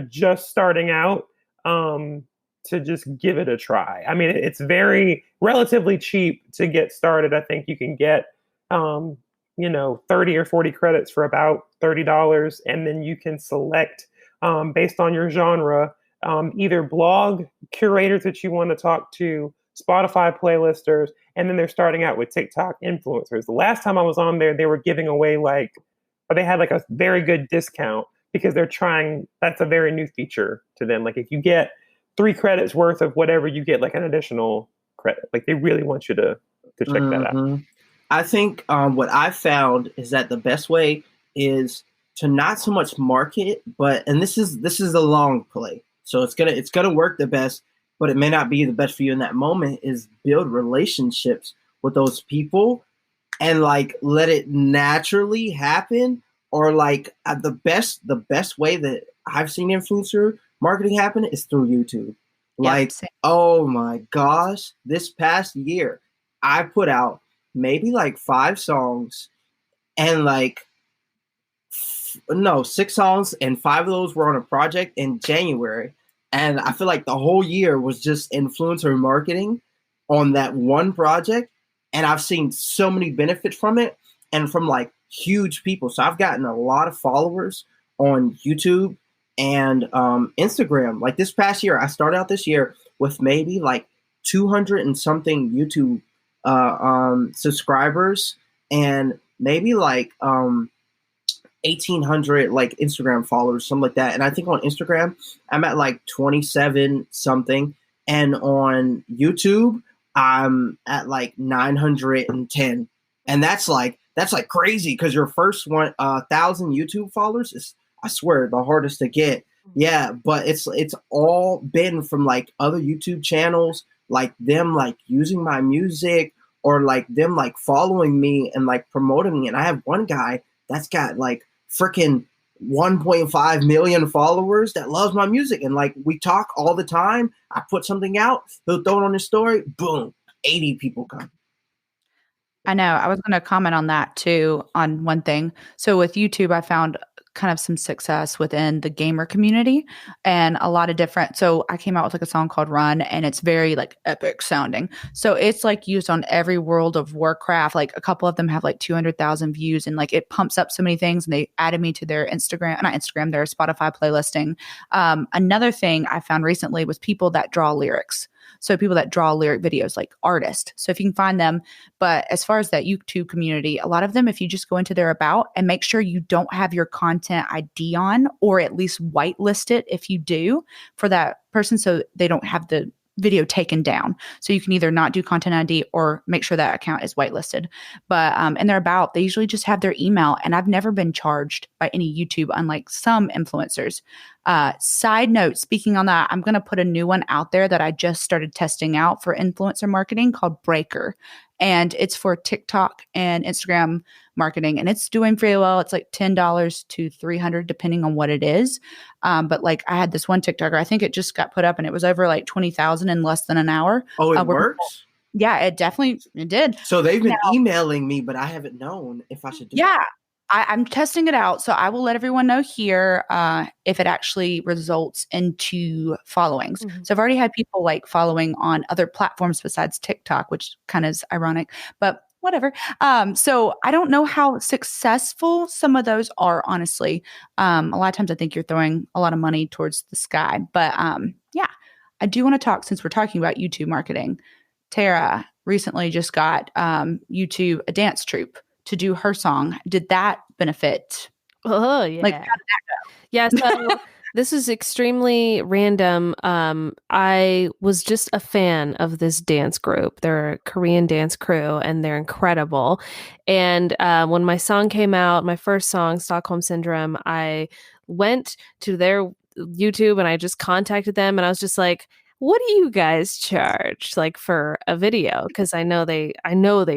S3: just starting out, to just give it a try. I mean, it's relatively cheap to get started. I think you can get, 30 or 40 credits for about $30. And then you can select, based on your genre, either blog curators that you want to talk to, Spotify playlisters, and then they're starting out with TikTok influencers. The last time I was on there, they were giving away they had like a very good discount because that's a very new feature to them. Like if you get 3 credits worth of whatever, you get like an additional credit. Like they really want you to check that out.
S4: I think what I found is that the best way is to not so much market, and this is a long play, so it's gonna work the best, but it may not be the best for you in that moment, is build relationships with those people and like let it naturally happen. Or like the best way that I've seen influencer marketing happen is through YouTube. Like, oh my gosh, this past year I put out maybe like 5 songs and 6 songs, and 5 of those were on a project in January. And I feel like the whole year was just influencer marketing on that one project. And I've seen so many benefits from it and from like huge people. So I've gotten a lot of followers on YouTube and Instagram. Like this past year, I started out this year with maybe like 200 and something YouTube subscribers and maybe like 1,800 like Instagram followers, something like that. And I think on Instagram, I'm at like 27 something. And on YouTube, I'm at like 910. And that's like crazy because your first 1,000 YouTube followers is, I swear, the hardest to get. Yeah, but it's all been from like other YouTube channels, like them like using my music or like them like following me and like promoting me. And I have one guy that's got like freaking 1.5 million followers that loves my music. And like we talk all the time. I put something out, he'll throw it on his story, boom, 80 people come.
S1: I know. I was going to comment on that too, on one thing. So with YouTube, I found kind of some success within the gamer community and a lot of different. So I came out with like a song called Run, and it's very like epic sounding. So it's like used on every World of Warcraft. Like a couple of them have like 200,000 views, and like it pumps up so many things. And they added me to their their Spotify playlisting. Another thing I found recently was people that draw lyrics. So people that draw lyric videos, like artists. So if you can find them. But as far as that YouTube community, a lot of them, if you just go into their about and make sure you don't have your content ID on, or at least whitelist it if you do for that person, so they don't have the video taken down. So you can either not do content ID or make sure that account is whitelisted. But in their about, they usually just have their email, and I've never been charged by any YouTube, unlike some influencers. Side note, speaking on that, I'm going to put a new one out there that I just started testing out for influencer marketing called Breaker. and it's for TikTok and Instagram marketing, and it's doing pretty well. It's like $10 to $300 depending on what it is. But like I had this one TikToker, I think it just got put up and it was over like 20,000 in less than an hour.
S4: Oh, it works?
S1: Yeah, it did.
S4: So they've been emailing me, but I haven't known if I should do
S1: it. I'm testing it out. So I will let everyone know here if it actually results into followings. Mm-hmm. So I've already had people like following on other platforms besides TikTok, which kind of is ironic, but whatever. So I don't know how successful some of those are, honestly. A lot of times I think you're throwing a lot of money towards the sky. But yeah, I do want to talk, since we're talking about YouTube marketing. Tara recently just got YouTube a dance troupe to do her song. Did that benefit?
S2: Oh, yeah.
S1: Like, how did that go?
S2: Yeah, so this is extremely random. I was just a fan of this dance group. They're a Korean dance crew, and they're incredible. And when my song came out, my first song, Stockholm Syndrome, I went to their YouTube and I just contacted them, and I was just like, what do you guys charge like for a video? Because I know they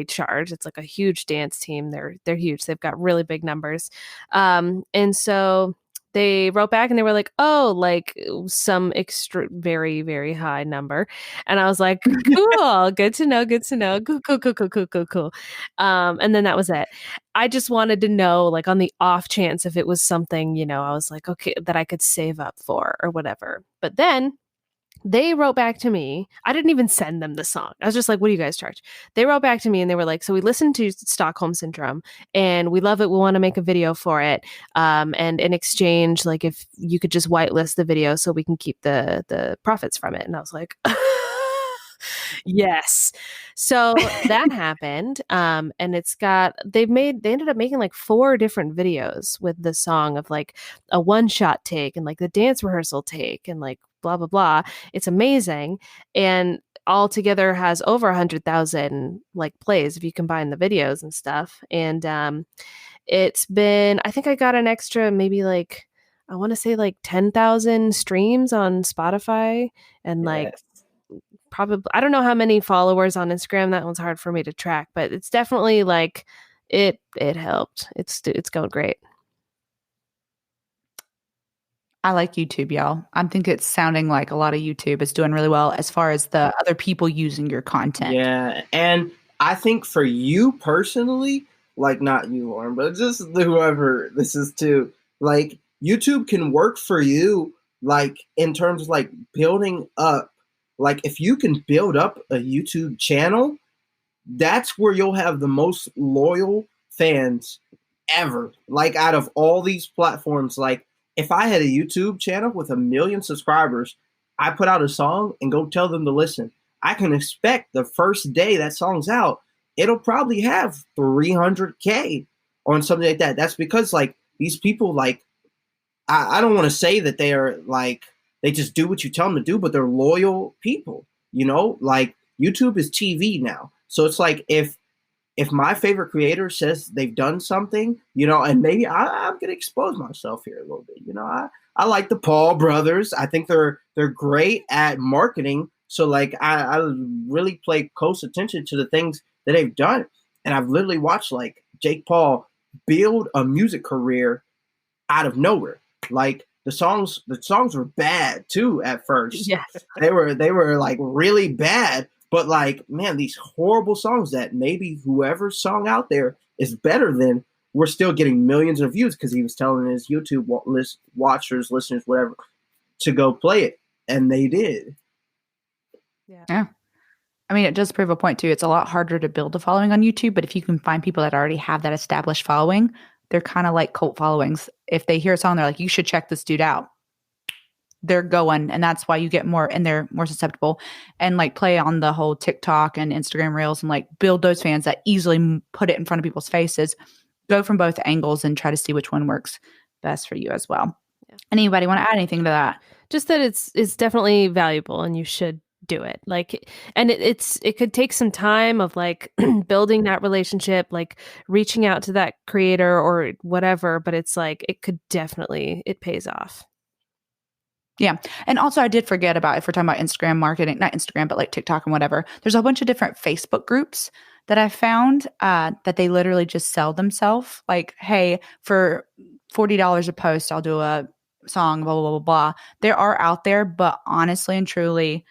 S2: charge. It's like a huge dance team. They're huge. They've got really big numbers. And so they wrote back and they were like, oh, like some extra, very, very high number. And I was like, cool, good to know. Cool. And then that was it. I just wanted to know, like, on the off chance if it was something, I was like, okay, that I could save up for or whatever. But then they wrote back to me. I didn't even send them the song. I was just like, what do you guys charge? They wrote back to me and they were like, so we listened to Stockholm Syndrome and we love it. We want to make a video for it. And in exchange, like if you could just whitelist the video so we can keep the profits from it. And I was like, yes. So that happened. And they ended up making like 4 different videos with the song, of like a one-shot take and like the dance rehearsal take and like blah, blah, blah. It's amazing. And all together has over 100,000 like plays if you combine the videos and stuff. And it's been, I think I got an extra, maybe like, I want to say like 10,000 streams on Spotify, and like probably, I don't know how many followers on Instagram. That one's hard for me to track, but it's definitely like it helped. It's going great.
S1: I like YouTube, y'all. I think it's sounding like a lot of YouTube is doing really well as far as the other people using your content.
S4: Yeah. And I think for you personally, like not you, Lauren, but just whoever this is to, like YouTube can work for you, like in terms of like building up. Like if you can build up a YouTube channel, that's where you'll have the most loyal fans ever. Like out of all these platforms, like if I had a YouTube channel with 1 million subscribers, I put out a song and go tell them to listen. I can expect the first day that song's out, it'll probably have 300K on something like that. That's because like these people, like, I don't want to say that they are like, they just do what you tell them to do, but they're loyal people, like YouTube is TV now. So it's like, if my favorite creator says they've done something, and maybe I'm going to expose myself here a little bit. I like the Paul brothers. I think they're great at marketing. So like, I really pay close attention to the things that they've done. And I've literally watched like Jake Paul build a music career out of nowhere. Like the songs were bad too at first.
S2: Yes.
S4: They were like really bad. But like, man, these horrible songs that maybe whoever's song out there is better than, we're still getting millions of views because he was telling his YouTube watchers, listeners, whatever, to go play it. And they did.
S1: Yeah. I mean, it does prove a point too. It's a lot harder to build a following on YouTube, but if you can find people that already have that established following, they're kind of like cult followings. If they hear a song, they're like, you should check this dude out. They're going, and that's why you get more, and they're more susceptible, and like play on the whole TikTok and Instagram reels and like build those fans that easily put it in front of people's faces. Go from both angles and try to see which one works best for you as well. Yeah. Anybody want to add anything to that?
S2: Just that it's definitely valuable and you should do it. Like, and it could take some time of like building that relationship, like reaching out to that creator or whatever, but it's like, it pays off.
S1: Yeah. And also I did forget about, if we're talking about Instagram marketing, not Instagram, but like TikTok and whatever, there's a bunch of different Facebook groups that I found that they literally just sell themselves. Like, hey, for $40 a post, I'll do a song, blah, blah, blah, blah. There are out there, but honestly and truly,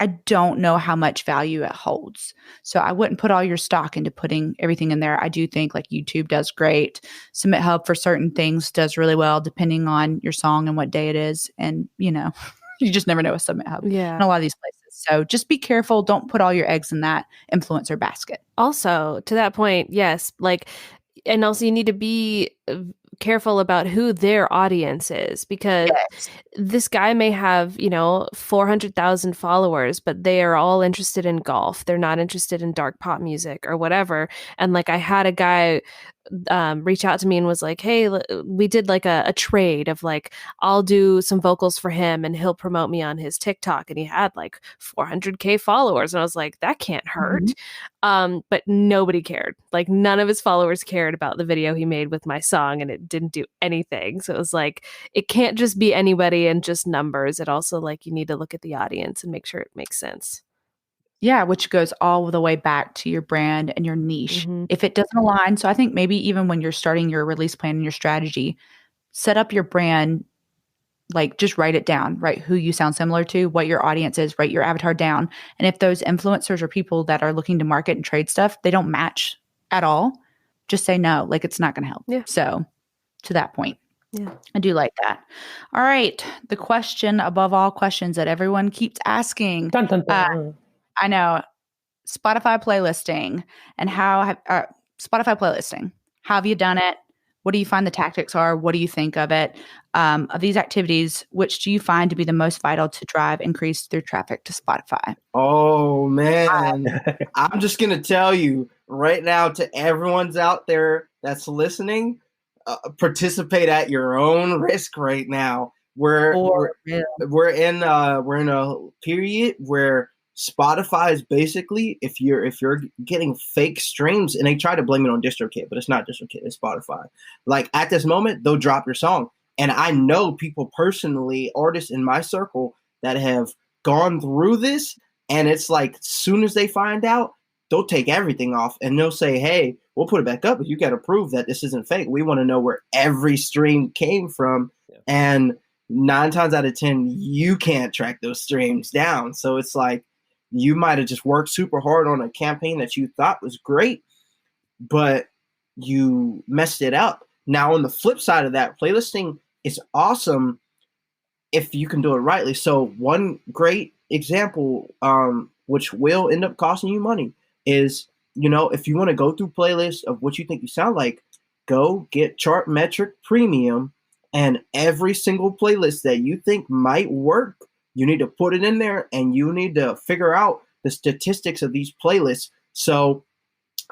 S1: I don't know how much value it holds. So I wouldn't put all your stock into putting everything in there. I do think like YouTube does great. Submit Hub for certain things does really well, depending on your song and what day it is. And, you know, you just never know with Submit Hub
S2: Yeah.
S1: in a lot of these places. So just be careful. Don't put all your eggs in that influencer basket.
S2: Also, to that point, yes, like, and also you need to be careful about who their audience is, because this guy may have, 400,000 followers, but they are all interested in golf. They're not interested in dark pop music or whatever. And like, I had a guy reach out to me and was like, hey, we did like a trade of like, I'll do some vocals for him and he'll promote me on his TikTok. And he had like 400K followers. And I was like, that can't hurt. But nobody cared. Like, none of his followers cared about the video he made with my song, and it didn't do anything. So it was like, it can't just be anybody and just numbers. It also, like, you need to look at the audience and make sure it makes sense.
S1: Yeah, which goes all the way back to your brand and your niche. If it doesn't align, so I think maybe even when you're starting your release plan and your strategy, set up your brand, like just write it down, write who you sound similar to, what your audience is, write your avatar down. And if those influencers or people that are looking to market and trade stuff, they don't match at all, just say no, like it's not going to help.
S2: Yeah.
S1: So to that point.
S2: Yeah.
S1: I do like that. All right. The question above all questions that everyone keeps asking.
S3: Dun, dun, dun.
S1: I know. Spotify playlisting and Spotify playlisting. How have you done it? What do you find the tactics are? What do you think of it? Of these activities, which do you find to be the most vital to drive increase through traffic to Spotify?
S4: Oh, man. I'm just going to tell you right now to everyone's out there that's listening, participate at your own risk right now. We're in a period where Spotify is basically, if you're getting fake streams, and they try to blame it on DistroKid, but it's not DistroKid, it's Spotify. Like, at this moment, they'll drop your song. And I know people personally, artists in my circle, that have gone through this, and it's like, as soon as they find out, they'll take everything off and they'll say, hey, we'll put it back up, but you got to prove that this isn't fake. We want to know where every stream came from. Yeah. And 9 times out of 10, you can't track those streams down. So it's like, you might have just worked super hard on a campaign that you thought was great, but you messed it up. Now, on the flip side of that, playlisting is awesome if you can do it rightly. So one great example, which will end up costing you money, is, if you want to go through playlists of what you think you sound like, go get Chartmetric Premium, and every single playlist that you think might work, you need to put it in there, and you need to figure out the statistics of these playlists. So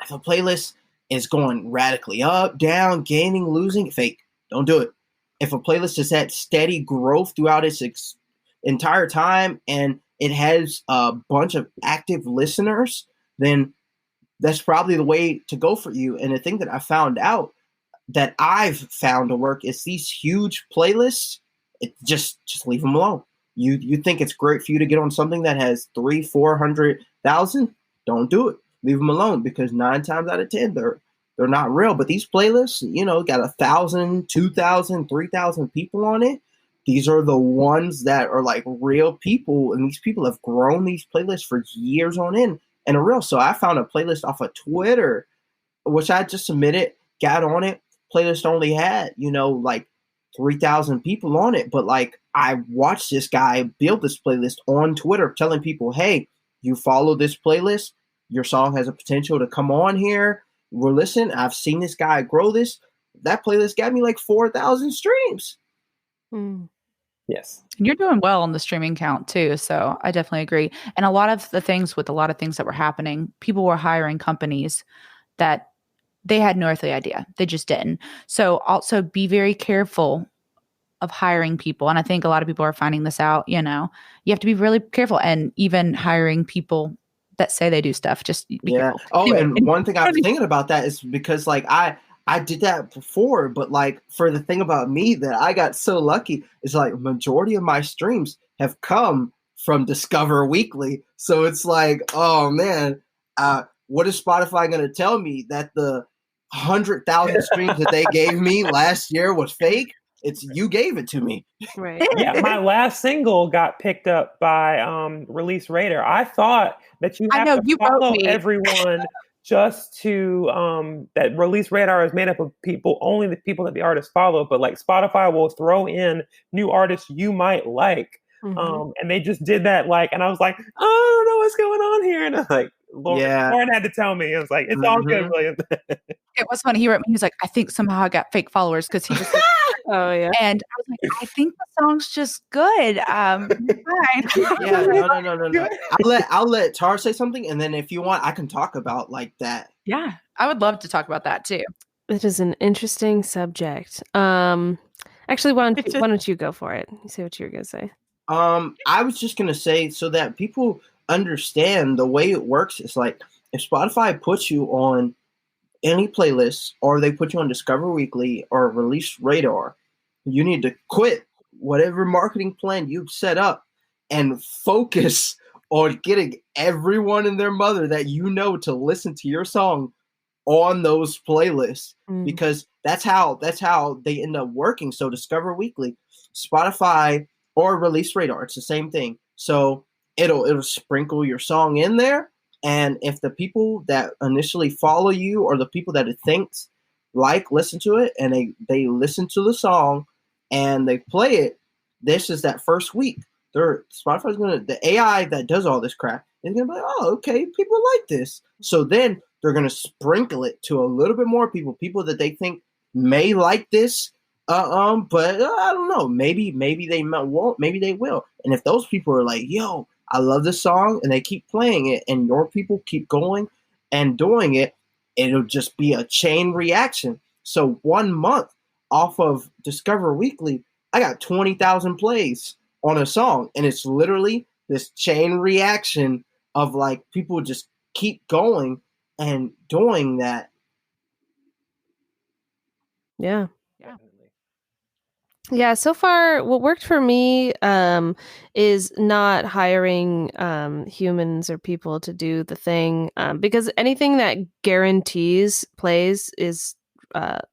S4: if a playlist is going radically up, down, gaining, losing, fake, don't do it. If a playlist is at steady growth throughout its entire time and it has a bunch of active listeners, then that's probably the way to go for you. And the thing that I found out that I've found to work is these huge playlists, just leave them alone. You think it's great for you to get on something that has 300,000-400,000? Don't do it. Leave them alone, because 9 times out of 10 they're not real. But these playlists, got 1,000, 2,000, 3,000 people on it. These are the ones that are like real people, and these people have grown these playlists for years on end and are real. So I found a playlist off of Twitter, which I just submitted, got on it. Playlist only had, like 3,000 people on it, but like, I watched this guy build this playlist on Twitter, telling people, hey, you follow this playlist, your song has a potential to come on here. We're listening. I've seen this guy grow this. That playlist got me like 4,000 streams.
S3: Yes.
S1: And you're doing well on the streaming count too. So I definitely agree. And a lot of things that were happening, people were hiring companies that they had no earthly idea. They just didn't. So also be very careful of hiring people. And I think a lot of people are finding this out. You have to be really careful, and even hiring people that say they do stuff, just be careful.
S4: Oh,
S1: anyway,
S4: and one thing I was thinking about that is because like I did that before, but like for the thing about me that I got so lucky is like majority of my streams have come from Discover Weekly. So it's like, oh man, what is Spotify going to tell me? That the 100,000 streams that they gave me last year was fake? It's you gave it to me.
S2: Right.
S3: Yeah, my last single got picked up by Release Radar. I thought that you
S1: I
S3: have
S1: know
S3: to
S1: you wrote
S3: follow
S1: me.
S3: everyone just to that Release Radar is made up of people, only the people that the artists follow. But like Spotify will throw in new artists you might like. And they just did that, like, and I was like, oh, I don't know what's going on here. And like, Lauren had to tell me. I was like, it's all good, William.
S1: It was funny. He wrote me. He was like, I think somehow I got fake followers because he just.
S2: Oh yeah.
S1: And I was like, I think the song's just good. Fine.
S4: Yeah, no. I'll let Tara say something, and then if you want, I can talk about like that.
S1: Yeah, I would love to talk about that too.
S2: It is an interesting subject. Actually, why don't you go for it? You say what you were gonna say.
S4: I was just gonna say, so that people understand the way it works, is like if Spotify puts you on any playlist, or they put you on Discover Weekly or Release Radar, you need to quit whatever marketing plan you've set up and focus on getting everyone and their mother that you know to listen to your song on those playlists, because that's how they end up working. So Discover Weekly, Spotify, or Release Radar, it's the same thing. So it'll sprinkle your song in there. And if the people that initially follow you, or the people that it thinks listen to it, and they listen to the song and they play it, this is that first week. Spotify's the AI that does all this crap is gonna be like, oh, okay, people like this. So then they're gonna sprinkle it to a little bit more people that they think may like this. But I don't know. Maybe they won't. Maybe they will. And if those people are like, yo, I love this song, and they keep playing it, and your people keep going and doing it, it'll just be a chain reaction. So 1 month off of Discover Weekly, I got 20,000 plays on a song, and it's literally this chain reaction of like people just keep going and doing that.
S2: Yeah. Yeah, so far what worked for me is not hiring humans or people to do the thing, because anything that guarantees plays is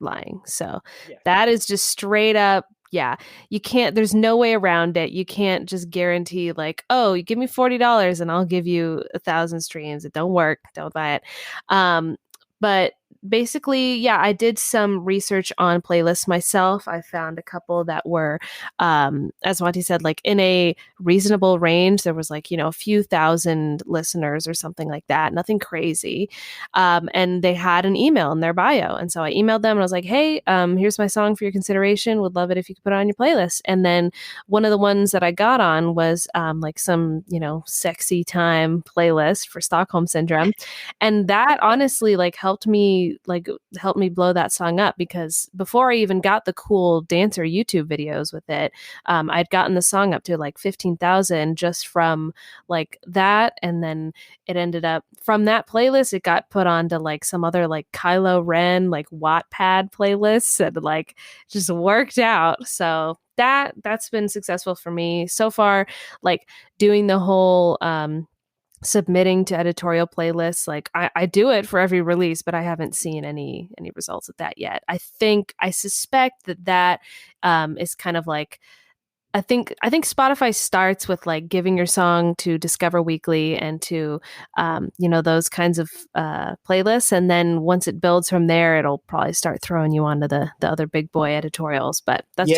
S2: lying. So that is just straight up, you can't, there's no way around it. You can't just guarantee like, oh, you give me $40 and I'll give you 1,000 streams. It don't work. Don't buy it. But basically, I did some research on playlists myself. I found a couple that were, as Monty said, like in a reasonable range. There was like, a few thousand listeners or something like that. Nothing crazy. And they had an email in their bio. And so I emailed them and I was like, hey, here's my song for your consideration. Would love it if you could put it on your playlist. And then one of the ones that I got on was like some, sexy time playlist for Stockholm Syndrome. And that honestly like helped me blow that song up, because before I even got the cool dancer YouTube videos with it, I'd gotten the song up to like 15,000 just from like that. And then it ended up from that playlist, it got put onto like some other like Kylo Ren, like Wattpad playlists, and like just worked out. So that's been successful for me so far, like doing the whole, submitting to editorial playlists. Like I do it for every release, but I haven't seen any results of that yet. I suspect that is kind of like, I think Spotify starts with like giving your song to Discover Weekly and to those kinds of playlists, and then once it builds from there, it'll probably start throwing you onto the other big boy editorials. But that's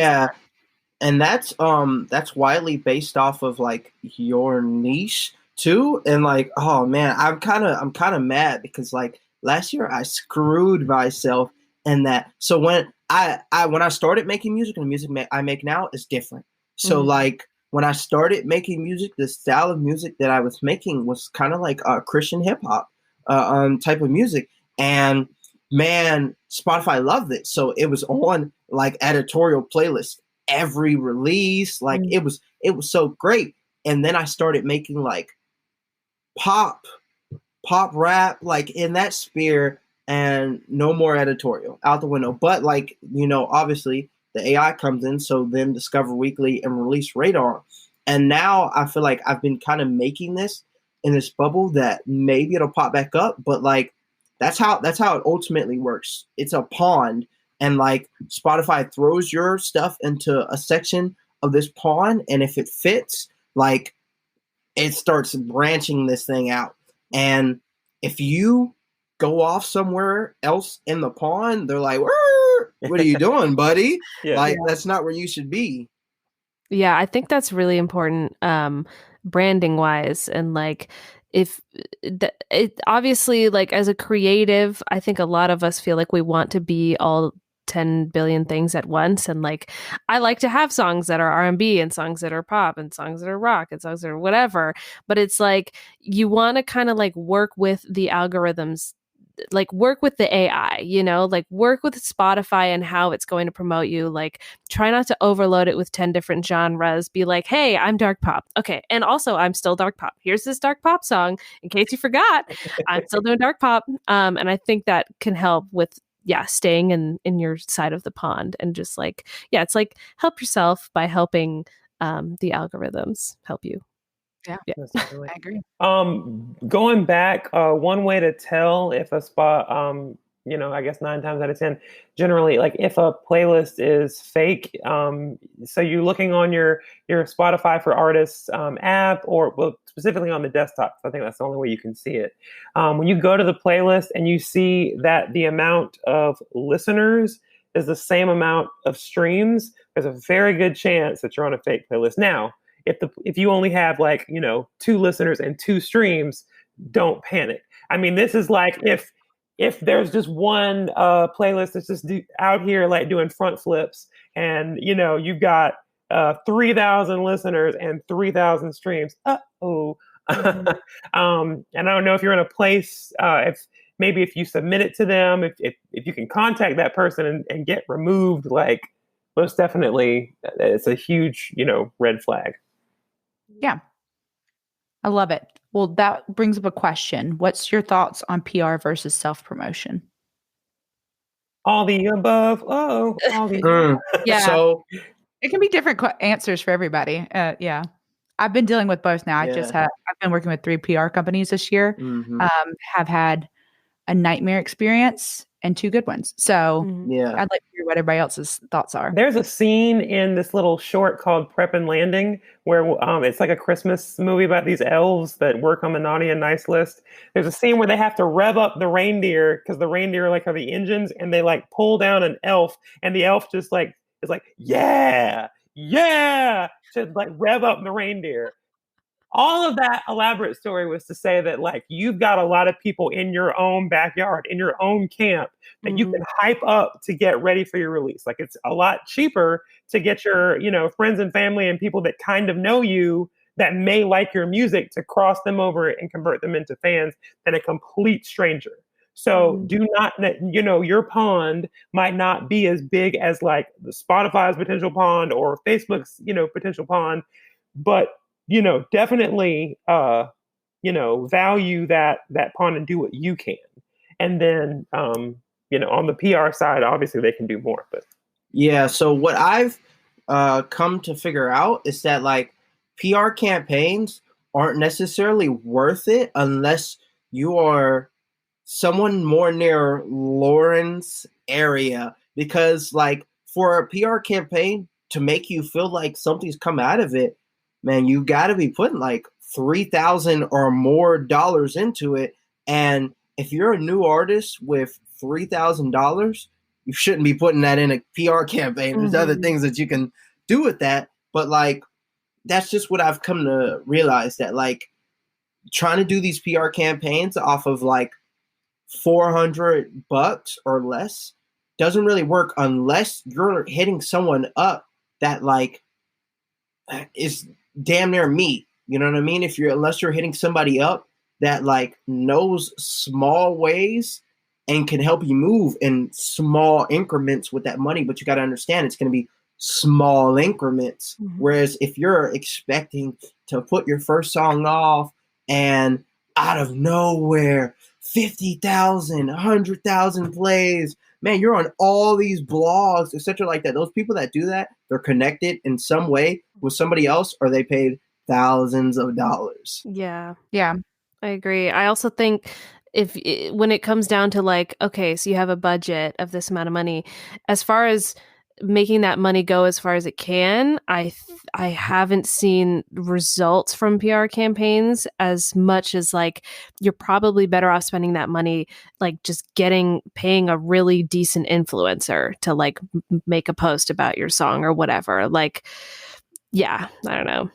S4: and that's widely based off of like your niche too. And like, oh man, I'm kind of mad because like last year I screwed myself in that. So when I started making music, and the music I make now is different. So like when I started making music, the style of music that I was making was kind of like Christian hip hop type of music. And man, Spotify loved it. So it was on like editorial playlists every release. Like it was so great. And then I started making like pop rap, like in that sphere, and no more editorial, out the window. But like, obviously the AI comes in, so then Discover Weekly and Release Radar. And now I feel like I've been kind of making this in this bubble that maybe it'll pop back up, but like that's how it ultimately works. It's a pond, and like Spotify throws your stuff into a section of this pond, and if it fits, like it starts branching this thing out. And if you go off somewhere else in the pond, they're like, what are you doing, buddy? That's not where you should be.
S2: Yeah, I think that's really important, branding wise. And like, if it obviously, like as a creative, I think a lot of us feel like we want to be all 10 billion things at once. And like, I like to have songs that are R&B and songs that are pop and songs that are rock and songs that are whatever. But it's like, you want to kind of like work with the algorithms, like work with the AI, you know, like work with Spotify and how it's going to promote you. Like try not to overload it with 10 different genres. Be like, hey, I'm dark pop. Okay. And also I'm still dark pop. Here's this dark pop song. In case you forgot, I'm still doing dark pop. And I think that can help with, staying in your side of the pond and just like, it's like help yourself by helping the algorithms help you.
S1: Yeah. I agree.
S3: Going back, one way to tell if a spot, I guess 9 times out of 10, generally, like if a playlist is fake, so you're looking on your Spotify for Artists app, or specifically on the desktop. So I think that's the only way you can see it. When you go to the playlist and you see that the amount of listeners is the same amount of streams, there's a very good chance that you're on a fake playlist. Now, if you only have 2 listeners and 2 streams, don't panic. I mean, this is like if there's just one playlist that's just out here like doing front flips, and you've got 3,000 listeners and 3,000 streams. And I don't know if you're in a place if you submit it to them, if you can contact that person and get removed, like most definitely it's a huge red flag.
S1: Yeah. I love it. Well, that brings up a question. What's your thoughts on PR versus self-promotion?
S3: All the above. Oh, all the
S1: Yeah.
S4: So
S1: it can be different answers for everybody. Yeah. I've been dealing with both now.
S4: Yeah.
S1: I've been working with 3 PR companies this year.
S4: Mm-hmm.
S1: Have had a nightmare experience and 2 good ones. So
S4: yeah,
S1: I'd like to hear what everybody else's thoughts are.
S3: There's a scene in this little short called Prep and Landing where it's like a Christmas movie about these elves that work on the naughty and nice list. There's a scene where they have to rev up the reindeer because the reindeer are the engines, and they pull down an elf, and the elf just is like, yeah, to rev up the reindeer. All of that elaborate story was to say that you've got a lot of people in your own backyard, in your own camp, that you can hype up to get ready for your release. Like it's a lot cheaper to get your, friends and family and people that kind of know you that may like your music to cross them over and convert them into fans than a complete stranger. So do not, your pond might not be as big as the Spotify's potential pond or Facebook's, potential pond, but definitely, value that pond and do what you can. And then, on the PR side, obviously they can do more, but.
S4: Yeah. So what I've come to figure out is that PR campaigns aren't necessarily worth it unless you are someone more near Lauren's area, because for a PR campaign to make you feel like something's come out of it, man, you got to be putting $3,000 or more dollars into it. And if you're a new artist with $3,000, you shouldn't be putting that in a PR campaign. There's other things that you can do with that. But that's just what I've come to realize, that trying to do these PR campaigns off of $400 or less doesn't really work unless you're hitting someone up that is damn near me. You know what I mean? Unless you're hitting somebody up that knows small ways and can help you move in small increments with that money, but you got to understand it's going to be small increments. Whereas if you're expecting to put your first song off and out of nowhere 50,000, 100,000 plays, man, you're on all these blogs, etc. like that. Those people that do that, they're connected in some way with somebody else, or they paid thousands of dollars.
S2: Yeah.
S1: Yeah.
S2: I agree. I also think when it comes down to like, okay, so you have a budget of this amount of money, as far as making that money go as far as it can, I haven't seen results from PR campaigns as much as like you're probably better off spending that money like just paying a really decent influencer to like make a post about your song or whatever. Like, yeah, I don't know.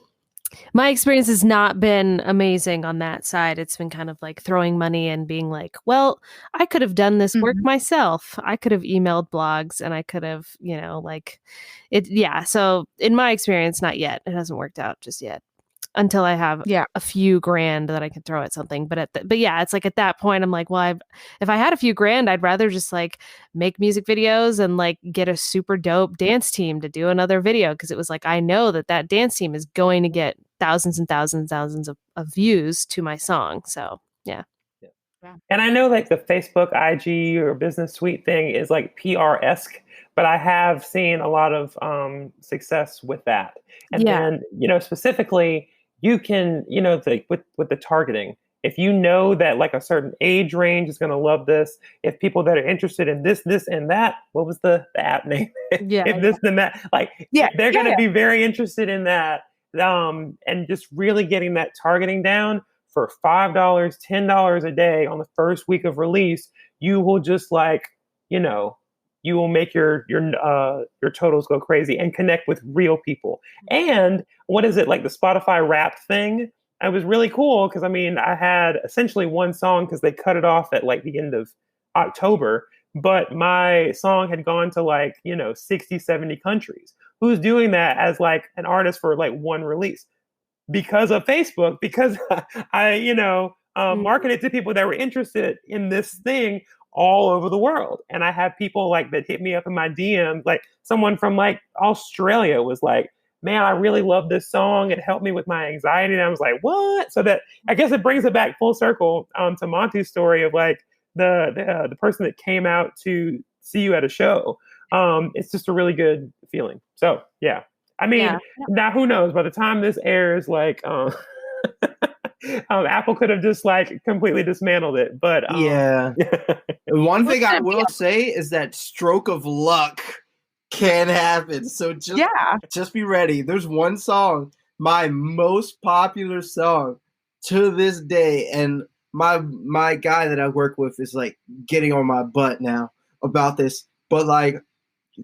S2: My experience has not been amazing on that side. It's been kind of like throwing money and being like, well, I could have done this work
S1: Mhm.
S2: myself. I could have emailed blogs and I could have, like it. Yeah. So in my experience, not yet. It hasn't worked out just yet until I have
S1: Yeah.
S2: a few grand that I can throw at something. But yeah, it's like at that point, I'm like, well, if I had a few grand, I'd rather just like make music videos and like get a super dope dance team to do another video. Cause it was like, I know that dance team is going to get thousands and thousands and thousands of views to my song. So yeah.
S1: Yeah.
S3: And I know like the Facebook, IG, or Business Suite thing is like PR-esque, but I have seen a lot of success with that. And
S2: Yeah.
S3: then, specifically, you can, with the targeting, if you know that like a certain age range is going to love this, if people that are interested in this, and that, what was the app name?
S2: Yeah.
S3: If this, then that, like,
S1: Yeah.
S3: they're going to
S1: Yeah.
S3: be very interested in that. And just really getting that targeting down for $5, $10 a day on the first week of release, you will just like, you will make your totals go crazy and connect with real people. And what is it like the Spotify Wrapped thing? It was really cool because I mean I had essentially one song because they cut it off at like the end of October, but my song had gone to like 60, 70 countries. Who's doing that as like an artist for like one release? Because of Facebook, because I, marketed to people that were interested in this thing all over the world. And I have people like that hit me up in my DMs, like someone from like Australia was like, man, I really love this song. It helped me with my anxiety. And I was like, what? So that I guess it brings it back full circle to Monty's story of like the person that came out to see you at a show. It's just a really good feeling. So yeah. I mean,
S2: Yeah.
S3: now who knows? By the time this airs, like, Apple could have just like completely dismantled it. But
S4: Yeah. One thing I
S1: Listen,
S4: will say is that stroke of luck can happen. So just be ready. There's one song, my most popular song to this day, and my guy that I work with is like getting on my butt now about this. But like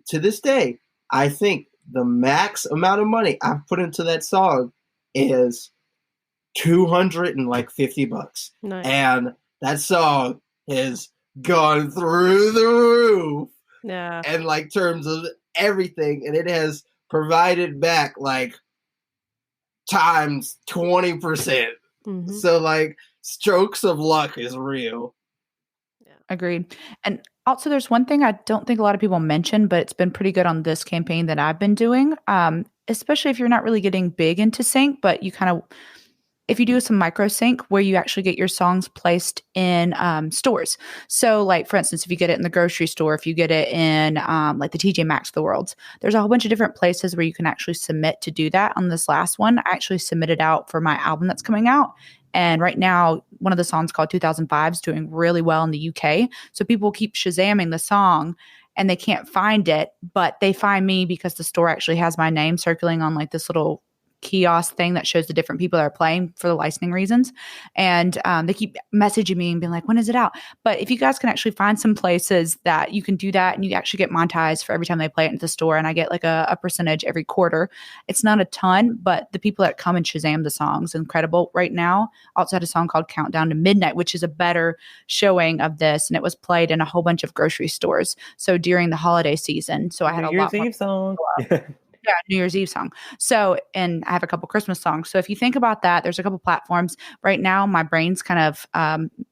S4: to this day, I think the max amount of money I've put into that song is $250.
S2: Nice.
S4: And that song has gone through the roof.
S2: Yeah.
S4: And like terms of everything. And it has provided back like times 20%.
S2: Mm-hmm.
S4: So like strokes of luck is real.
S1: Yeah. Agreed. And also there's one thing I don't think a lot of people mention, but it's been pretty good on this campaign that I've been doing. Especially if you're not really getting big into sync, but you kind of if you do some micro sync where you actually get your songs placed in stores. So like, for instance, if you get it in the grocery store, if you get it in like the TJ Maxx of the world, there's a whole bunch of different places where you can actually submit to do that. On this last one, I actually submitted out for my album that's coming out. And right now, one of the songs called 2005 is doing really well in the UK. So people keep Shazamming the song and they can't find it, but they find me because the store actually has my name circling on like this little kiosk thing that shows the different people that are playing for the licensing reasons. And they keep messaging me and being like, when is it out? But if you guys can actually find some places that you can do that and you actually get monetized for every time they play it in the store, and I get like a percentage every quarter. It's not a ton, but the people that come and Shazam the songs incredible right now. Also had a song called Countdown to Midnight, which is a better showing of this. And it was played in a whole bunch of grocery stores. So during the holiday season. So I had
S3: New
S1: a
S3: Year's
S1: lot more
S3: Eve song.
S1: Yeah, New Year's Eve song. So, and I have a couple Christmas songs. So if you think about that, there's a couple platforms. Right now, my brain's kind of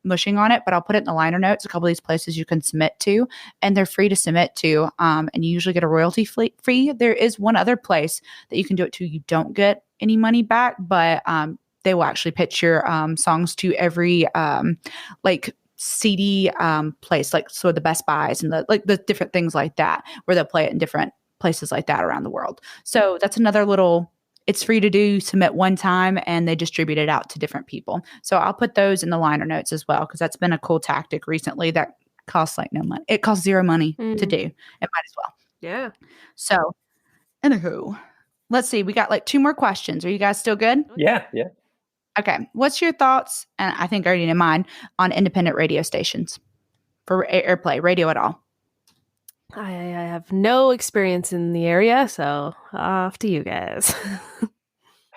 S1: mushing on it, but I'll put it in the liner notes. A couple of these places you can submit to, and they're free to submit to. And you usually get a royalty free. There is one other place that you can do it to. You don't get any money back, but they will actually pitch your songs to every like CD place, like so the Best Buys and the different things like that, where they'll play it in different places like that around the world. So that's another little it's free to do, submit one time, and they distribute it out to different people. So I'll put those in the liner notes as well, because that's been a cool tactic recently that costs like no money. It costs zero money to do. It might as well.
S2: Yeah.
S1: So, anywho, let's see. We got like 2 more questions. Are you guys still good?
S3: Yeah.
S1: Okay. What's your thoughts, and I think I already know mine, on independent radio stations for airplay, radio at all?
S2: I have no experience in the area, so off to you guys.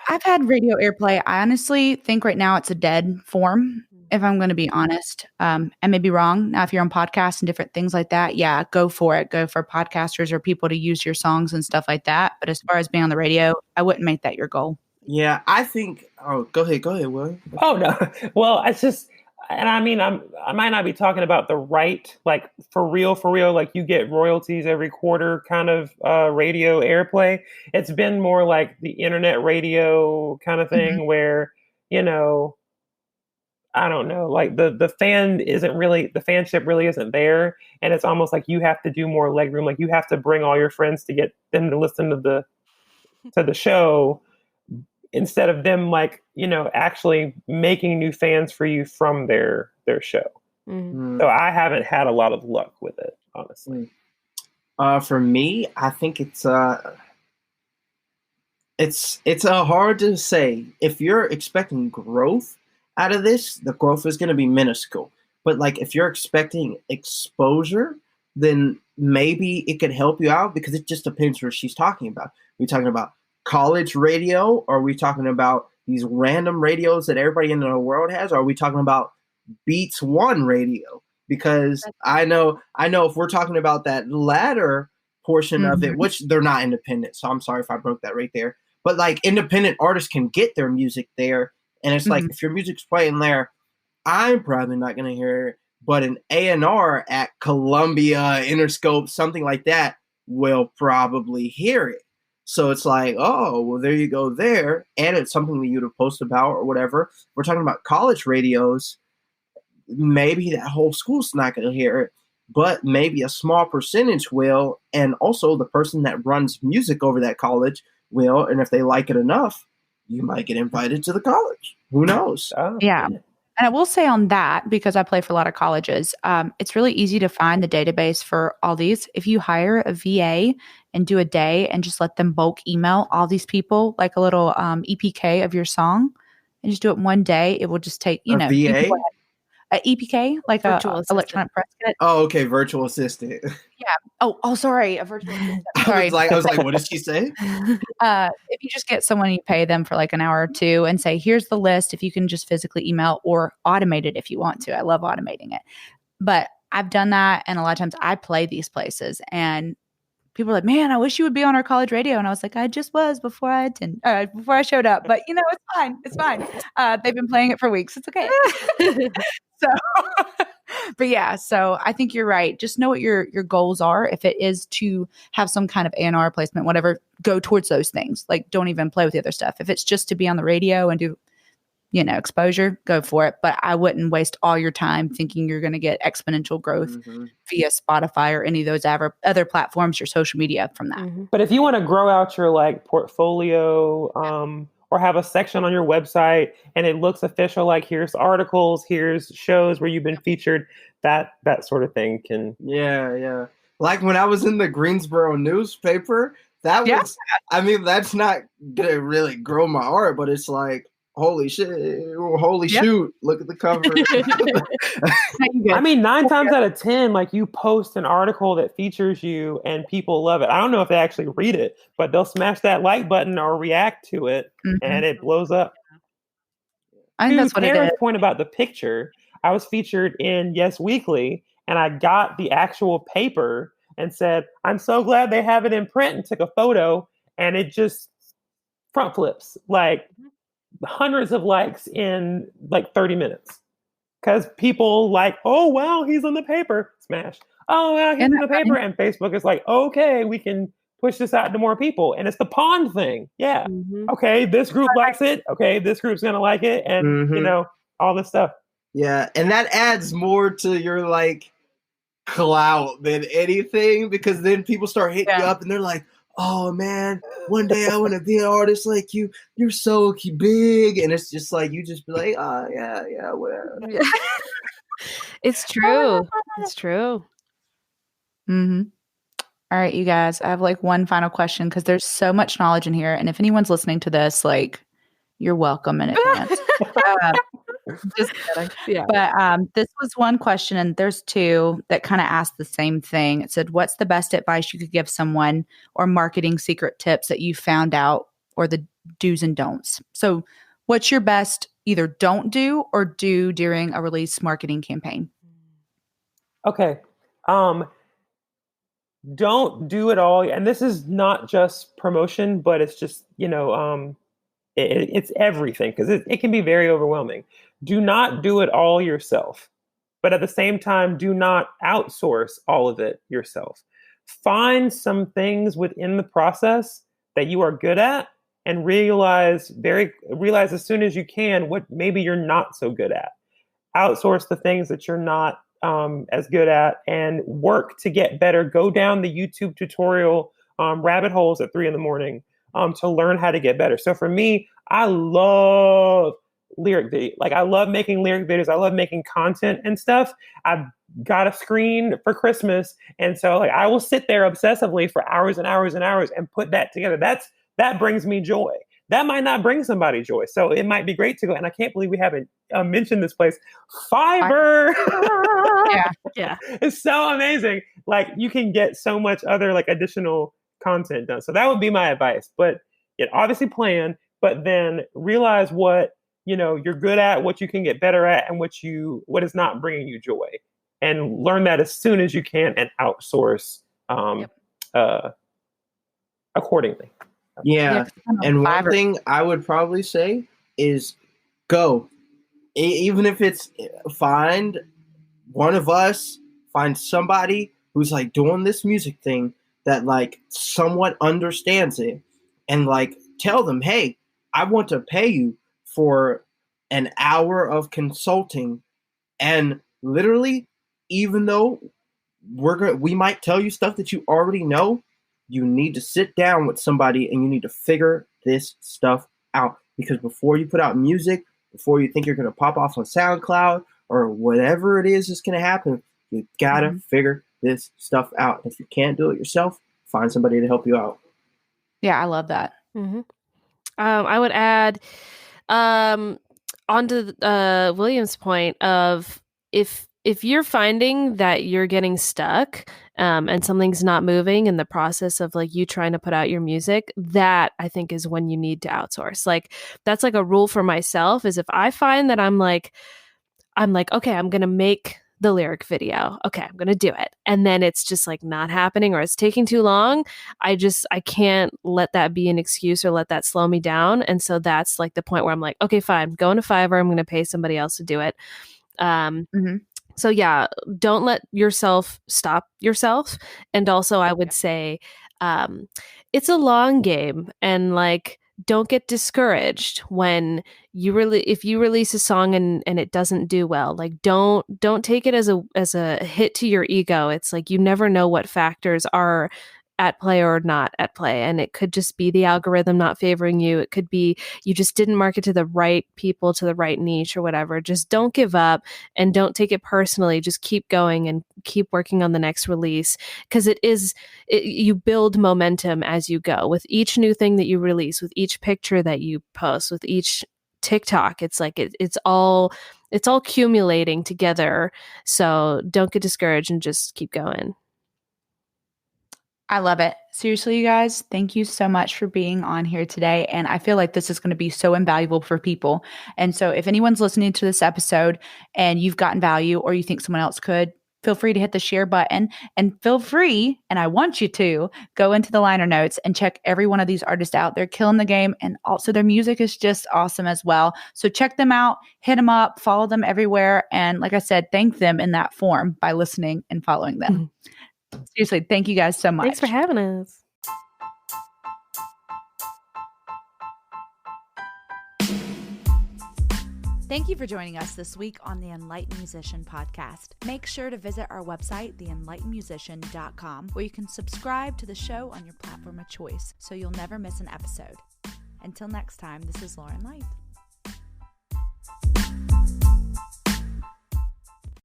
S1: I've had radio airplay. I honestly think right now it's a dead form, if I'm going to be honest. I may be wrong. Now, if you're on podcasts and different things like that, yeah, go for it. Go for podcasters or people to use your songs and stuff like that. But as far as being on the radio, I wouldn't make that your goal.
S4: Yeah, I think. Oh, go ahead, Will.
S3: Oh no. Well, it's just, and I mean, I might not be talking about the right, like for real, like you get royalties every quarter kind of radio airplay. It's been more like the internet radio kind of thing where, you know, I don't know, like the fanship really isn't there, and it's almost like you have to do more legroom. Like you have to bring all your friends to get them to listen to the show, instead of them, like, you know, actually making new fans for you from their show. So I haven't had a lot of luck with it, honestly.
S4: For me, I think it's hard to say. If you're expecting growth out of this, the growth is going to be minuscule. But like if you're expecting exposure, then maybe it could help you out, because it just depends what she's talking about. We're talking about college radio, or are we talking about these random radios that everybody in the world has? Or are we talking about Beats One radio? Because I know if we're talking about that latter portion of it, which they're not independent, so I'm sorry if I broke that right there. But like independent artists can get their music there, and it's like if your music's playing there, I'm probably not going to hear it, but an A&R at Columbia, Interscope, something like that will probably hear it. So it's like, oh, well, there you go there. And it's something that you'd have posted about or whatever. We're talking about college radios. Maybe that whole school's not going to hear it, but maybe a small percentage will. And also the person that runs music over that college will. And if they like it enough, you might get invited to the college. Who knows?
S1: Yeah. And I will say on that, because I play for a lot of colleges, it's really easy to find the database for all these. If you hire a VA and do a day and just let them bulk email all these people, like a little EPK of your song, and just do it in one day, it will just take, you know.
S4: VA?
S1: A EPK, like a electronic press kit.
S4: Oh, okay, virtual assistant.
S1: Yeah. Oh, sorry, a virtual assistant. Sorry.
S4: I was like, what did she say?
S1: If you just get someone, you pay them for like an hour or two and say, here's the list, if you can just physically email or automate it if you want to. I love automating it. But I've done that, and a lot of times I play these places, and people are like, man, I wish you would be on our college radio. And I was like, I just was before I showed up. But, you know, it's fine. It's fine. They've been playing it for weeks. It's okay. So, but yeah, so I think you're right. Just know what your goals are. If it is to have some kind of A&R placement, whatever, go towards those things. Like, don't even play with the other stuff. If it's just to be on the radio and do, you know, exposure, go for it. But I wouldn't waste all your time thinking you're going to get exponential growth via Spotify or any of those other platforms, your social media from that.
S3: But if you want to grow out your like portfolio, or have a section on your website and it looks official, like here's articles, here's shows where you've been featured, that sort of thing can.
S4: Yeah. Like when I was in the Greensboro newspaper, that was, I mean, that's not going to really grow my art, but it's like, holy shit, shoot, look at the cover.
S3: I mean, 9 times out of 10, like you post an article that features you and people love it. I don't know if they actually read it, but they'll smash that like button or react to it and it blows up.
S1: I think that's what it is.
S3: Point about the picture, I was featured in Yes Weekly, and I got the actual paper and said, I'm so glad they have it in print, and took a photo, and it just front flips like hundreds of likes in like 30 minutes, because people like, oh wow, he's on the paper, smash. Oh wow, he's on the paper, and Facebook is like, okay, we can push this out to more people. And it's the pond thing. Yeah. Okay, this group likes it. Okay, this group's gonna like it, and you know, all this stuff.
S4: Yeah, and that adds more to your like clout than anything, because then people start hitting you up and they're like, oh man, one day I want to be an artist like you. You're so big. And it's just like, you just be like, oh yeah, whatever.
S2: It's true. It's true.
S1: Mm-hmm. All right, you guys, I have like one final question because there's so much knowledge in here. And if anyone's listening to this, like, you're welcome in advance. Just kidding.
S2: Yeah.
S1: But this was one question, and there's two that kind of asked the same thing. It said, what's the best advice you could give someone or marketing secret tips that you found out or the do's and don'ts? So what's your best either don't do or do during a release marketing campaign?
S3: Okay. Don't do it all. And this is not just promotion, but it's just, it's everything, because it can be very overwhelming. Do not do it all yourself, but at the same time, do not outsource all of it yourself. Find some things within the process that you are good at, and realize as soon as you can what maybe you're not so good at. Outsource the things that you're not as good at, and work to get better. Go down the YouTube tutorial rabbit holes at 3 a.m. To learn how to get better. So for me, I love lyric video. Like, I love making lyric videos. I love making content and stuff. I've got a screen for Christmas. And so like, I will sit there obsessively for hours and hours and hours and put that together. That brings me joy. That might not bring somebody joy. So it might be great to go. And I can't believe we haven't mentioned this place, Fiverr.
S1: Yeah.
S3: It's so amazing. Like, you can get so much other like additional content done. So that would be my advice. But obviously plan, but then realize what you're good at, what you can get better at, and what is not bringing you joy, and learn that as soon as you can, and outsource accordingly.
S4: Yeah. And one thing I would probably say is go. Even if it's find one of us, find somebody who's like doing this music thing that like somewhat understands it, and like tell them, hey, I want to pay you for an hour of consulting. And literally, even though we might tell you stuff that you already know, you need to sit down with somebody and you need to figure this stuff out. Because before you put out music, before you think you're going to pop off on SoundCloud or whatever it is that's going to happen, you got to figure this stuff out. If you can't do it yourself, find somebody to help you out.
S1: Yeah, I love that.
S2: Mm-hmm. I would add onto William's point of if you're finding that you're getting stuck and something's not moving in the process of like you trying to put out your music, that I think is when you need to outsource. Like, that's like a rule for myself, is if I find that I'm like, okay, I'm going to make the lyric video. Okay, I'm going to do it. And then it's just like not happening, or it's taking too long. I can't let that be an excuse or let that slow me down. And so that's like the point where I'm like, okay, fine, going to Fiverr. I'm going to pay somebody else to do it. So yeah, don't let yourself stop yourself. And also I would say, it's a long game, and like, don't get discouraged when if you release a song and it doesn't do well. Like, don't take it as a hit to your ego. It's like, you never know what factors are at play or not at play. And it could just be the algorithm not favoring you. It could be you just didn't market to the right people, to the right niche or whatever. Just don't give up and don't take it personally. Just keep going and keep working on the next release, because you build momentum as you go. With each new thing that you release, with each picture that you post, with each TikTok, it's like it's all accumulating together. So don't get discouraged and just keep going.
S1: I love it. Seriously, you guys, thank you so much for being on here today. And I feel like this is going to be so invaluable for people. And so if anyone's listening to this episode and you've gotten value, or you think someone else could, feel free to hit the share button, and feel free, and I want you to, go into the liner notes and check every one of these artists out. They're killing the game, and also their music is just awesome as well. So check them out, hit them up, follow them everywhere. And like I said, thank them in that form by listening and following them. Seriously, thank you guys so much.
S2: Thanks for having us.
S1: Thank you for joining us this week on the Enlightened Musician podcast. Make sure to visit our website, theenlightenedmusician.com, where you can subscribe to the show on your platform of choice so you'll never miss an episode. Until next time, this is Lauren Light.